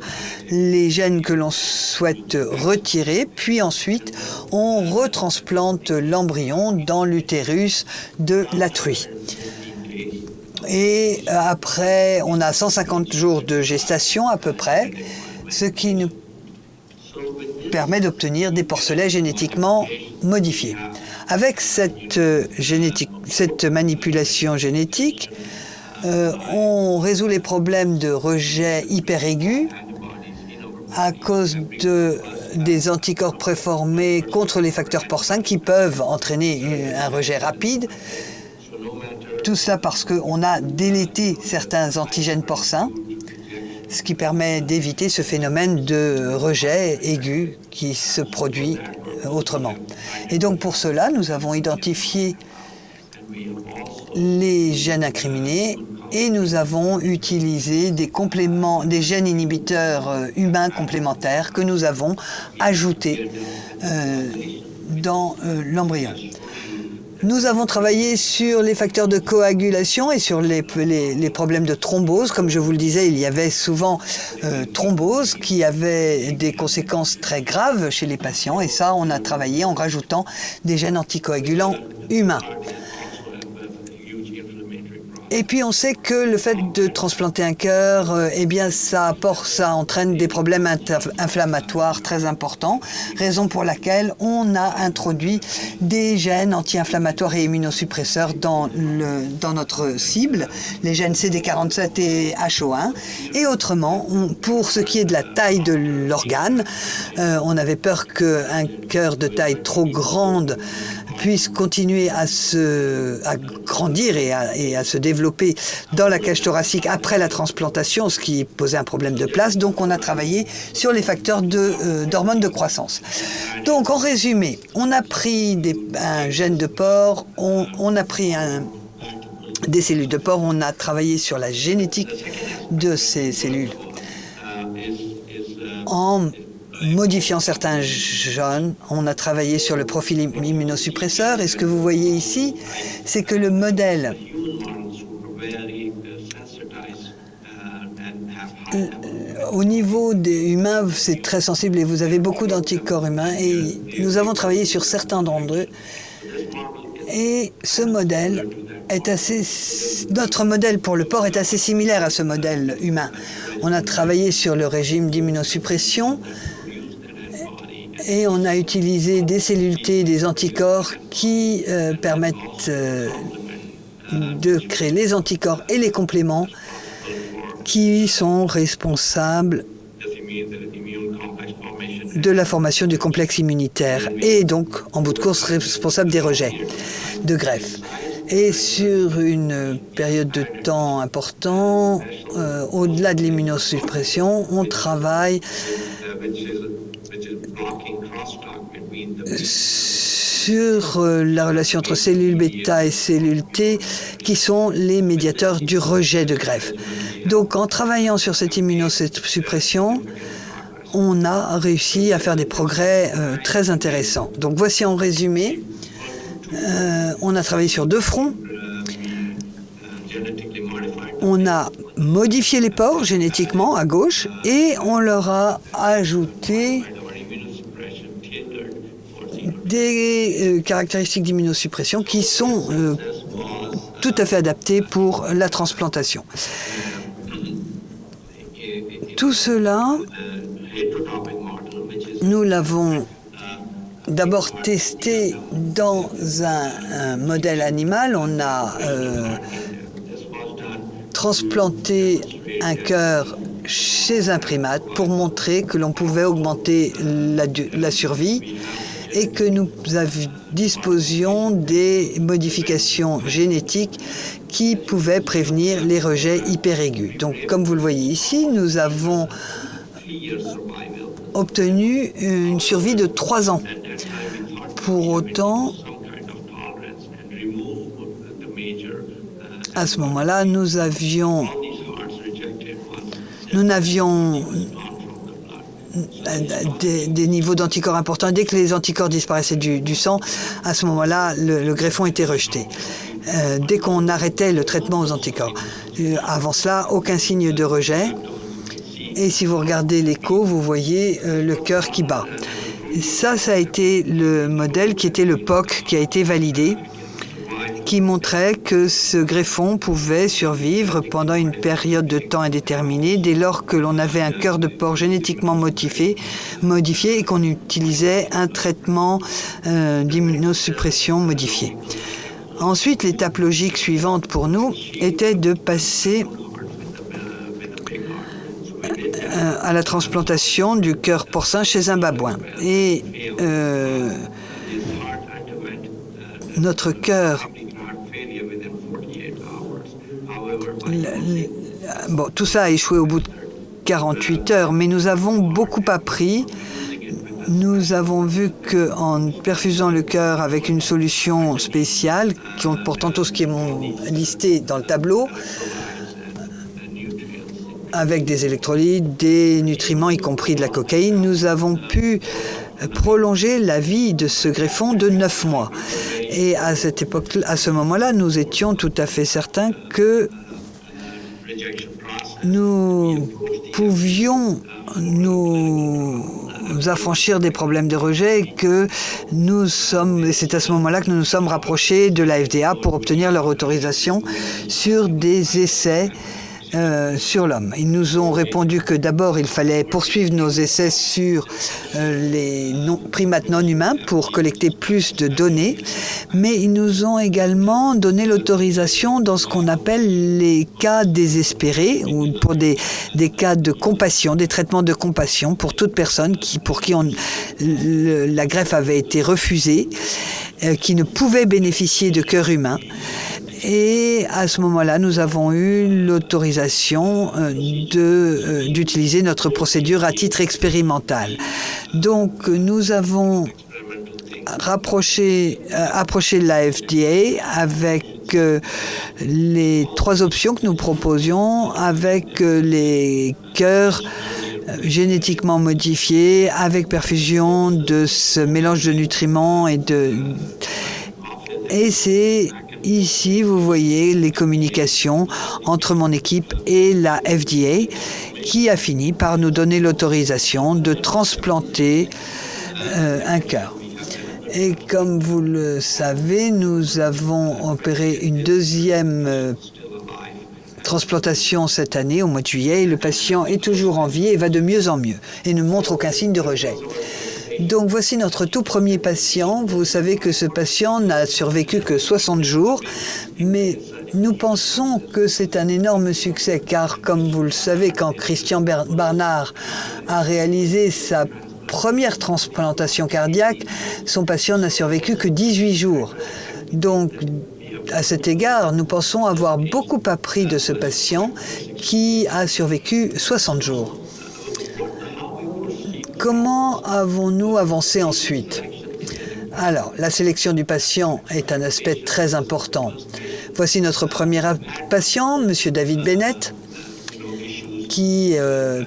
les gènes que l'on souhaite retirer, puis ensuite on retransplante l'embryon dans l'utérus de la truie. Et après, on a 150 jours de gestation à peu près, ce qui nous permet d'obtenir des porcelets génétiquement modifiés. Avec cette manipulation génétique, on résout les problèmes de rejet hyperaigu à cause des anticorps préformés contre les facteurs porcins qui peuvent entraîner un rejet rapide. Tout ça parce qu'on a délété certains antigènes porcins, ce qui permet d'éviter ce phénomène de rejet aigu qui se produit autrement. Et donc pour cela, nous avons identifié les gènes incriminés et nous avons utilisé des compléments, des gènes inhibiteurs humains complémentaires que nous avons ajoutés dans l'embryon. Nous avons travaillé sur les facteurs de coagulation et sur les problèmes de thrombose. Comme je vous le disais, il y avait souvent thrombose qui avait des conséquences très graves chez les patients. Et ça, on a travaillé en rajoutant des gènes anticoagulants humains. Et puis on sait que le fait de transplanter un cœur, eh bien ça entraîne des problèmes inflammatoires très importants, raison pour laquelle on a introduit des gènes anti-inflammatoires et immunosuppresseurs dans notre cible, les gènes CD47 et HO1. Et autrement, pour ce qui est de la taille de l'organe, on avait peur qu'un cœur de taille trop grande puisse continuer à grandir et à se développer dans la cage thoracique après la transplantation, ce qui posait un problème de place. Donc on a travaillé sur les facteurs d'hormones de croissance. Donc en résumé, on a pris un gène de porc, on a pris des cellules de porc, on a travaillé sur la génétique de ces cellules en modifiant certains gènes, on a travaillé sur le profil immunosuppresseur. Et ce que vous voyez ici, c'est que le modèle au niveau des humains, c'est très sensible et vous avez beaucoup d'anticorps humains. Et nous avons travaillé sur certains d'entre eux. Et ce modèle notre modèle pour le porc est assez similaire à ce modèle humain. On a travaillé sur le régime d'immunosuppression. Et on a utilisé des cellules T, des anticorps qui permettent de créer les anticorps et les compléments qui sont responsables de la formation du complexe immunitaire et donc, en bout de course, responsables des rejets de greffe. Et sur une période de temps importante, au-delà de l'immunosuppression, on travaille sur la relation entre cellules bêta et cellules T, qui sont les médiateurs du rejet de greffe. Donc, en travaillant sur cette immunosuppression, on a réussi à faire des progrès très intéressants. Donc, voici en résumé. On a travaillé sur 2 fronts. On a modifié les porcs génétiquement à gauche et on leur a ajouté des caractéristiques d'immunosuppression qui sont tout à fait adaptées pour la transplantation. Tout cela, nous l'avons d'abord testé dans un modèle animal. On a transplanté un cœur chez un primate pour montrer que l'on pouvait augmenter la survie et que nous disposions des modifications génétiques qui pouvaient prévenir les rejets hyperaigus. Donc, comme vous le voyez ici, nous avons obtenu une survie de 3 ans. Pour autant, à ce moment-là, nous n'avions des niveaux d'anticorps importants. Dès que les anticorps disparaissaient du sang, à ce moment-là, le greffon était rejeté. Dès qu'on arrêtait le traitement aux anticorps. Avant cela, aucun signe de rejet. Et si vous regardez l'écho, vous voyez le cœur qui bat. Ça a été le modèle qui était le POC, qui a été validé, qui montrait que ce greffon pouvait survivre pendant une période de temps indéterminée dès lors que l'on avait un cœur de porc génétiquement modifié et qu'on utilisait un traitement d'immunosuppression modifié. Ensuite, l'étape logique suivante pour nous était de passer à la transplantation du cœur porcin chez un babouin. Et notre cœur, tout ça a échoué au bout de 48 heures, mais nous avons beaucoup appris nous avons vu qu'en perfusant le cœur avec une solution spéciale, qui ont pourtant tout ce qui est listé dans le tableau, avec des électrolytes, des nutriments, y compris de la cocaïne, nous avons pu prolonger la vie de ce greffon de 9 mois. Et à cette époque, à ce moment-là, nous étions tout à fait certains que nous pouvions nous affranchir des problèmes de rejet et que c'est à ce moment-là que nous nous sommes rapprochés de la FDA pour obtenir leur autorisation sur des essais sur l'homme. Ils nous ont répondu que d'abord il fallait poursuivre nos essais sur les primates non humains pour collecter plus de données, mais ils nous ont également donné l'autorisation dans ce qu'on appelle les cas désespérés, ou pour des cas de compassion, des traitements de compassion pour toute personne pour qui la greffe avait été refusée, qui ne pouvait bénéficier de cœur humain. Et à ce moment-là, nous avons eu l'autorisation d'utiliser notre procédure à titre expérimental. Donc, nous avons approché la FDA avec les 3 options que nous proposions, avec les cœurs génétiquement modifiés, avec perfusion de ce mélange de nutriments et c'est ici, vous voyez les communications entre mon équipe et la FDA qui a fini par nous donner l'autorisation de transplanter un cœur. Et comme vous le savez, nous avons opéré une deuxième transplantation cette année, au mois de juillet, et le patient est toujours en vie et va de mieux en mieux et ne montre aucun signe de rejet. Donc voici notre tout premier patient. Vous savez que ce patient n'a survécu que 60 jours, mais nous pensons que c'est un énorme succès car, comme vous le savez, quand Christian Barnard a réalisé sa première transplantation cardiaque, son patient n'a survécu que 18 jours. Donc, à cet égard, nous pensons avoir beaucoup appris de ce patient qui a survécu 60 jours. Comment avons-nous avancé ensuite? Alors, la sélection du patient est un aspect très important. Voici notre premier patient, M. David Bennett, qui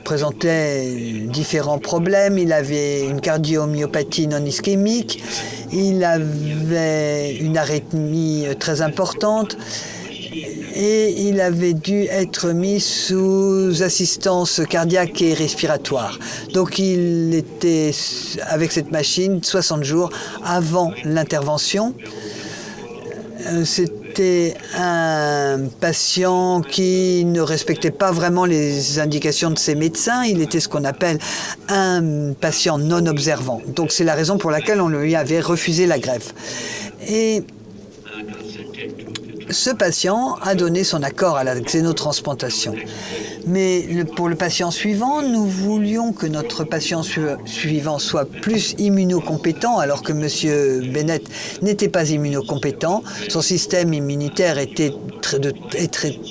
présentait différents problèmes. Il avait une cardiomyopathie non ischémique, il avait une arythmie très importante, et il avait dû être mis sous assistance cardiaque et respiratoire. Donc il était avec cette machine 60 jours avant l'intervention. C'était un patient qui ne respectait pas vraiment les indications de ses médecins. Il était ce qu'on appelle un patient non observant. Donc c'est la raison pour laquelle on lui avait refusé la greffe. Et ce patient a donné son accord à la xénotransplantation. Mais pour le patient suivant, nous voulions que notre patient suivant soit plus immunocompétent, alors que M. Bennett n'était pas immunocompétent. Son système immunitaire était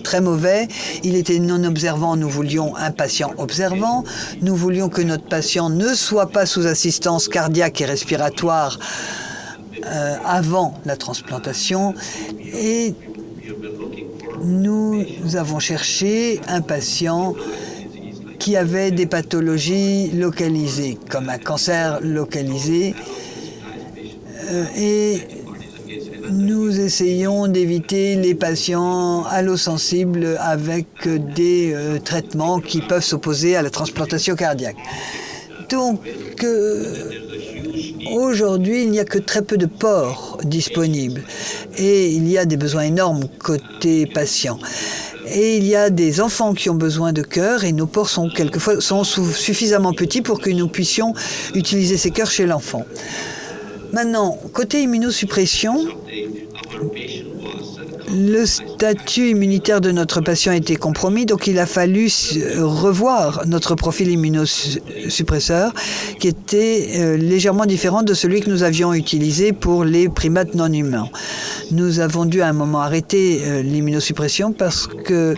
très mauvais. Il était non observant. Nous voulions un patient observant. Nous voulions que notre patient ne soit pas sous assistance cardiaque et respiratoire avant la transplantation. Et nous avons cherché un patient qui avait des pathologies localisées, comme un cancer localisé. Et nous essayons d'éviter les patients allosensibles avec des traitements qui peuvent s'opposer à la transplantation cardiaque. Donc, aujourd'hui, il n'y a que très peu de ports disponibles et il y a des besoins énormes côté patient. Et il y a des enfants qui ont besoin de cœur et nos ports sont quelquefois suffisamment petits pour que nous puissions utiliser ces cœurs chez l'enfant. Maintenant, côté immunosuppression, le statut immunitaire de notre patient était compromis, donc il a fallu revoir notre profil immunosuppresseur qui était légèrement différent de celui que nous avions utilisé pour les primates non humains. Nous avons dû à un moment arrêter l'immunosuppression parce que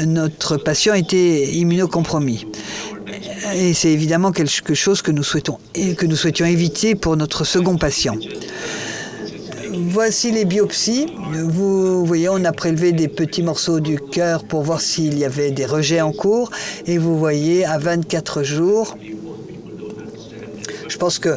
notre patient était immunocompromis. Et c'est évidemment quelque chose que nous souhaitions éviter pour notre second patient. Voici les biopsies. Vous voyez, on a prélevé des petits morceaux du cœur pour voir s'il y avait des rejets en cours. Et vous voyez, à 24 jours, je pense que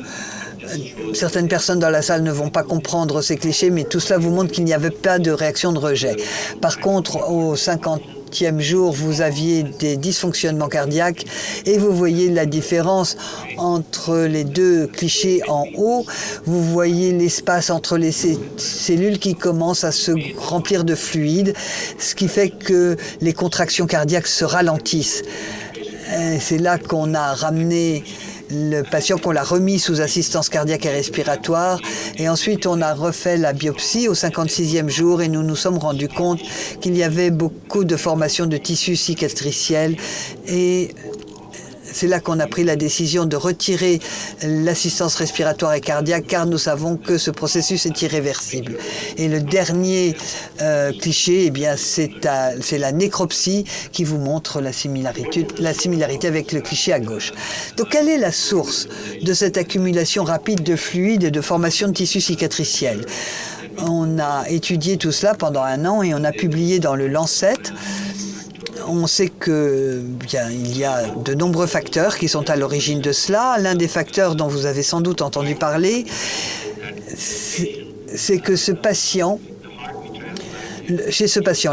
certaines personnes dans la salle ne vont pas comprendre ces clichés, mais tout cela vous montre qu'il n'y avait pas de réaction de rejet. Par contre, au 50e jour, vous aviez des dysfonctionnements cardiaques et vous voyez la différence entre les deux clichés en haut. Vous voyez l'espace entre les cellules qui commencent à se remplir de fluide, ce qui fait que les contractions cardiaques se ralentissent. C'est là qu'on a ramené le patient, qu'on l'a remis sous assistance cardiaque et respiratoire. Et ensuite, on a refait la biopsie au 56e jour et nous nous sommes rendus compte qu'il y avait beaucoup de formation de tissus cicatriciels. Et c'est là qu'on a pris la décision de retirer l'assistance respiratoire et cardiaque, car nous savons que ce processus est irréversible. Et le dernier cliché, eh bien, c'est la nécropsie qui vous montre la similarité avec le cliché à gauche. Donc, quelle est la source de cette accumulation rapide de fluide et de formation de tissus cicatriciels? On a étudié tout cela pendant 1 an et on a publié dans le Lancet. On sait qu'il y a de nombreux facteurs qui sont à l'origine de cela. L'un des facteurs dont vous avez sans doute entendu parler, c'est que chez ce patient,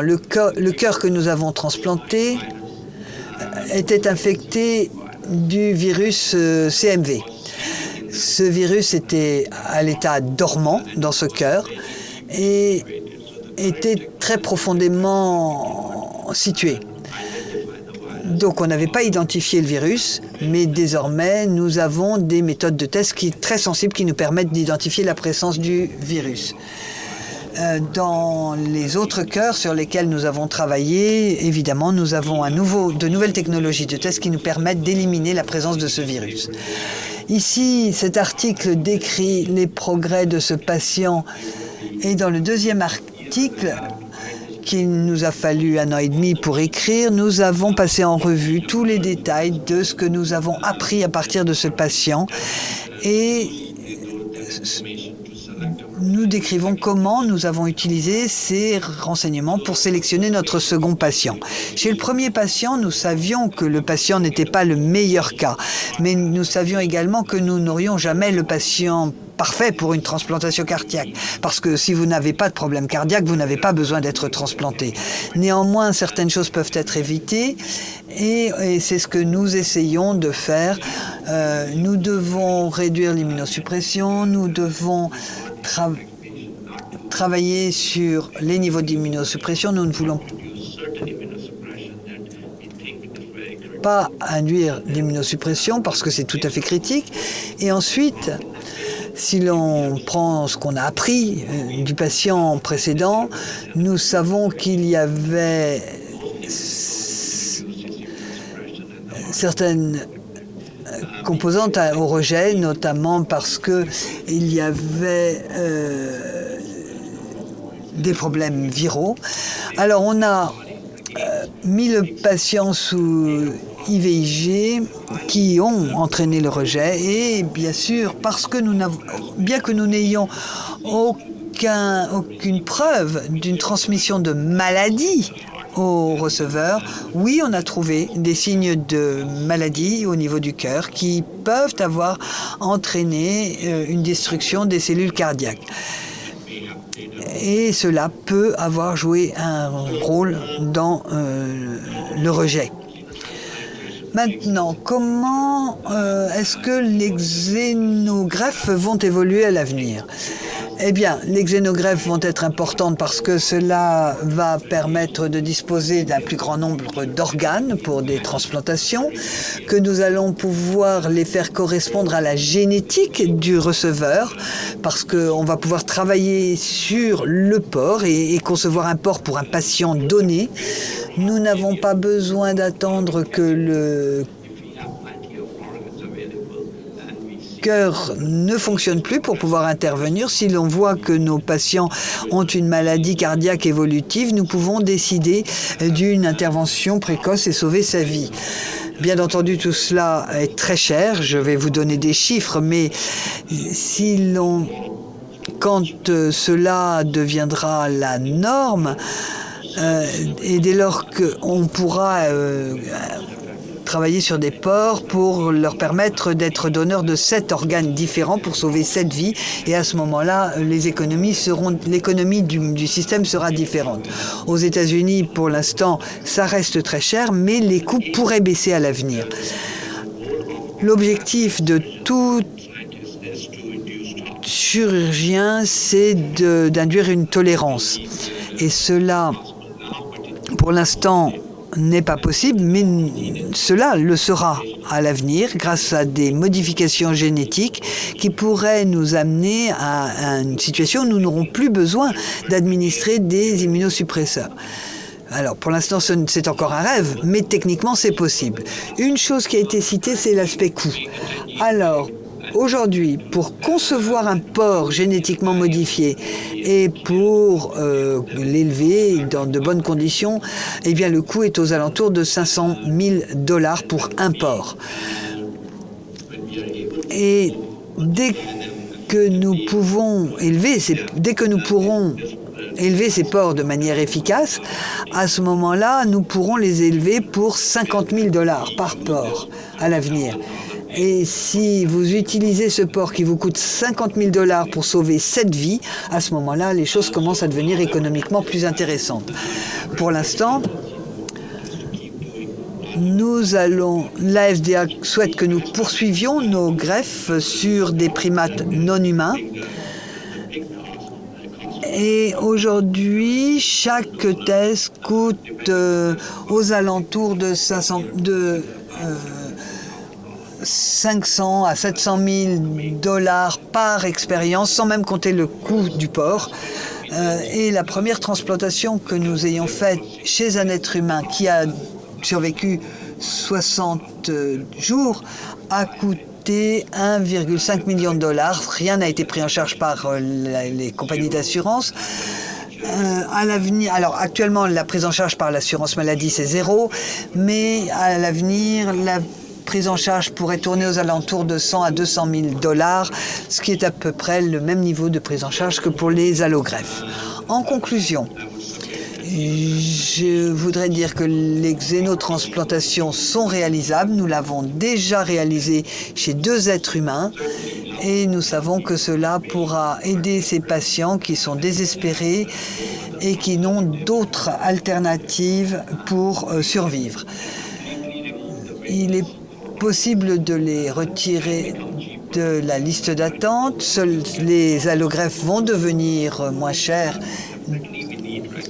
le cœur que nous avons transplanté était infecté du virus CMV. Ce virus était à l'état dormant dans ce cœur et était très profondément situé. Donc on n'avait pas identifié le virus, mais désormais nous avons des méthodes de test très sensibles qui nous permettent d'identifier la présence du virus. Dans les autres cœurs sur lesquels nous avons travaillé, évidemment, nous avons de nouvelles technologies de test qui nous permettent d'éliminer la présence de ce virus. Ici, cet article décrit les progrès de ce patient et dans le deuxième article, qu'il nous a fallu 1 an et demi pour écrire, nous avons passé en revue tous les détails de ce que nous avons appris à partir de ce patient et nous décrivons comment nous avons utilisé ces renseignements pour sélectionner notre second patient. Chez le premier patient, nous savions que le patient n'était pas le meilleur cas, mais nous savions également que nous n'aurions jamais le patient parfait pour une transplantation cardiaque, parce que si vous n'avez pas de problème cardiaque, vous n'avez pas besoin d'être transplanté. Néanmoins, certaines choses peuvent être évitées, et c'est ce que nous essayons de faire. Nous devons réduire l'immunosuppression, nous devons travailler sur les niveaux d'immunosuppression. Nous ne voulons pas induire l'immunosuppression parce que c'est tout à fait critique. Et ensuite, si l'on prend ce qu'on a appris du patient précédent, nous savons qu'il y avait certaines composantes au rejet, notamment parce qu'il y avait des problèmes viraux. Alors on a mis le patient sous IVIG qui ont entraîné le rejet et bien sûr parce que bien que nous n'ayons aucune preuve d'une transmission de maladie au receveur, oui, on a trouvé des signes de maladie au niveau du cœur qui peuvent avoir entraîné une destruction des cellules cardiaques. Et cela peut avoir joué un rôle dans le rejet. Maintenant, comment est-ce que les xénogreffes vont évoluer à l'avenir ? Eh bien, les xénogreffes vont être importantes parce que cela va permettre de disposer d'un plus grand nombre d'organes pour des transplantations, que nous allons pouvoir les faire correspondre à la génétique du receveur, parce qu'on va pouvoir travailler sur le porc et concevoir un porc pour un patient donné. Nous n'avons pas besoin d'attendre que le cœur ne fonctionne plus pour pouvoir intervenir. Si l'on voit que nos patients ont une maladie cardiaque évolutive, nous pouvons décider d'une intervention précoce et sauver sa vie. Bien entendu, tout cela est très cher. Je vais vous donner des chiffres, mais quand cela deviendra la norme, et dès lors qu'on pourra travailler sur des porcs pour leur permettre d'être donneurs de 7 organes différents pour sauver 7 vies. Et à ce moment-là, l'économie du système sera différente. Aux États-Unis, pour l'instant, ça reste très cher, mais les coûts pourraient baisser à l'avenir. L'objectif de tout chirurgien, c'est d'induire une tolérance. Et cela, pour l'instant, n'est pas possible, mais cela le sera à l'avenir grâce à des modifications génétiques qui pourraient nous amener à une situation où nous n'aurons plus besoin d'administrer des immunosuppresseurs. Alors, pour l'instant, c'est encore un rêve, mais techniquement, c'est possible. Une chose qui a été citée, c'est l'aspect coût. Alors, aujourd'hui, pour concevoir un porc génétiquement modifié et pour l'élever dans de bonnes conditions, eh bien, le coût est aux alentours de $500 000 pour un porc. Et dès que nous pourrons élever ces porcs de manière efficace, à ce moment-là, nous pourrons les élever pour $50 000 par porc à l'avenir. Et si vous utilisez ce porc qui vous coûte $50 000 pour sauver 7 vies, à ce moment-là, les choses commencent à devenir économiquement plus intéressantes. Pour l'instant, la FDA souhaite que nous poursuivions nos greffes sur des primates non humains. Et aujourd'hui, chaque test coûte aux alentours de 500 à 700 000 $ par expérience, sans même compter le coût du porc. Et la première transplantation que nous ayons faite chez un être humain qui a survécu 60 jours a coûté 1,5 million $. Rien n'a été pris en charge par les compagnies d'assurance. À l'avenir, alors actuellement, la prise en charge par l'assurance maladie, c'est 0, mais à l'avenir, la prise en charge pourrait tourner aux alentours de 100 à 200 000 $, ce qui est à peu près le même niveau de prise en charge que pour les allogreffes. En conclusion, je voudrais dire que les xénotransplantations sont réalisables. Nous l'avons déjà réalisé chez 2 êtres humains et nous savons que cela pourra aider ces patients qui sont désespérés et qui n'ont d'autres alternatives pour survivre. Il est possible de les retirer de la liste d'attente. Seuls les allogreffes vont devenir moins chers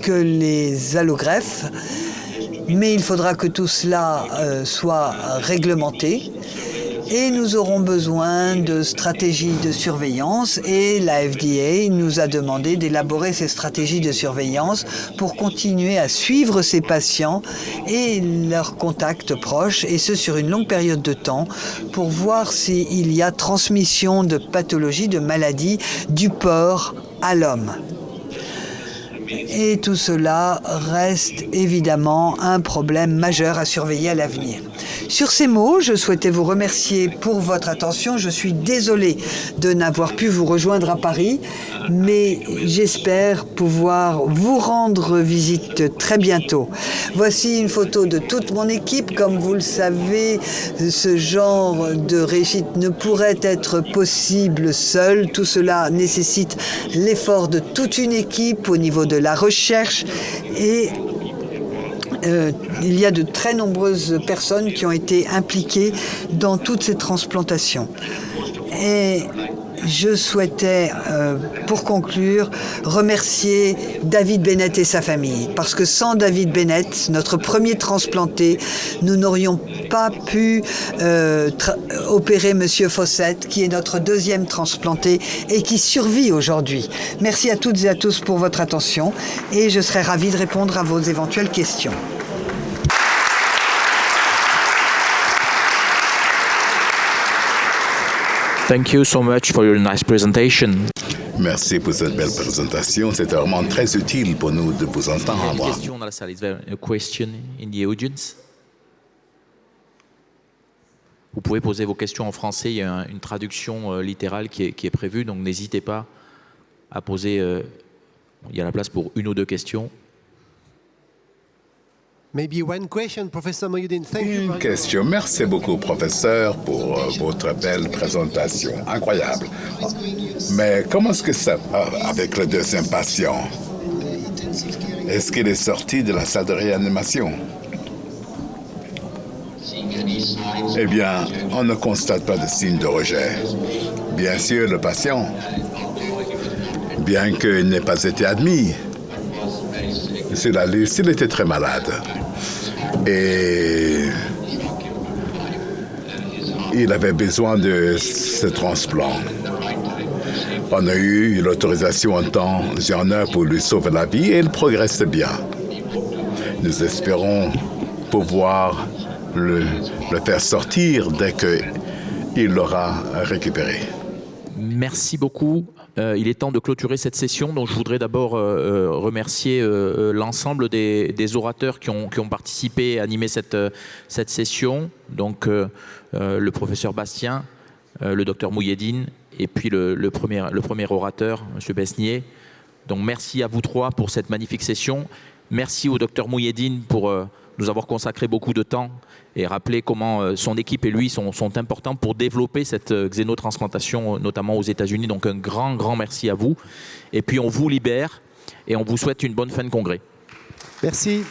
que les allogreffes, mais il faudra que tout cela soit réglementé. Et nous aurons besoin de stratégies de surveillance et la FDA nous a demandé d'élaborer ces stratégies de surveillance pour continuer à suivre ces patients et leurs contacts proches, et ce sur une longue période de temps, pour voir s'il y a transmission de pathologies, de maladies du porc à l'homme. Et tout cela reste évidemment un problème majeur à surveiller à l'avenir. Sur ces mots, je souhaitais vous remercier pour votre attention. Je suis désolé de n'avoir pu vous rejoindre à Paris, mais j'espère pouvoir vous rendre visite très bientôt. Voici une photo de toute mon équipe. Comme vous le savez, ce genre de réussite ne pourrait être possible seul. Tout cela nécessite l'effort de toute une équipe au niveau de la recherche et il y a de très nombreuses personnes qui ont été impliquées dans toutes ces transplantations. Et je souhaitais, pour conclure, remercier David Bennett et sa famille. Parce que sans David Bennett, notre premier transplanté, nous n'aurions pas pu opérer Monsieur Fawcett, qui est notre deuxième transplanté et qui survit aujourd'hui. Merci à toutes et à tous pour votre attention et je serai ravie de répondre à vos éventuelles questions. Thank you so much for your nice presentation. Merci pour cette belle présentation. C'était vraiment très utile pour nous de vous entendre. Question dans la salle. Is there a question in the audience? Vous pouvez poser vos questions en français, il y a une traduction littérale qui est prévue, donc n'hésitez pas à poser, il y a la place pour 1 ou 2 questions. Maybe one question, Professor Mohyeddin. Thank you. Une question. Merci beaucoup, professeur, pour votre belle présentation. Incroyable. Mais comment est-ce que ça va avec le deuxième patient? Est-ce qu'il est sorti de la salle de réanimation? Eh bien, on ne constate pas de signe de rejet. Bien sûr, le patient, bien qu'il n'ait pas été admis, s'il était très malade et il avait besoin de ce transplant. On a eu l'autorisation en temps et en heure pour lui sauver la vie et il progresse bien. Nous espérons pouvoir le faire sortir dès qu'il l'aura récupéré. Merci beaucoup. Il est temps de clôturer cette session. Donc, je voudrais d'abord remercier l'ensemble des orateurs qui ont participé et animé cette session. Donc, le professeur Bastien, le docteur Mohyeddin et puis le premier orateur, M. Besnier. Donc, merci à vous 3 pour cette magnifique session. Merci au docteur Mohyeddin pour nous avoir consacré beaucoup de temps et rappeler comment son équipe et lui sont importants pour développer cette xénotransplantation, notamment aux États-Unis. Donc un grand merci à vous. Et puis on vous libère et on vous souhaite une bonne fin de congrès. Merci.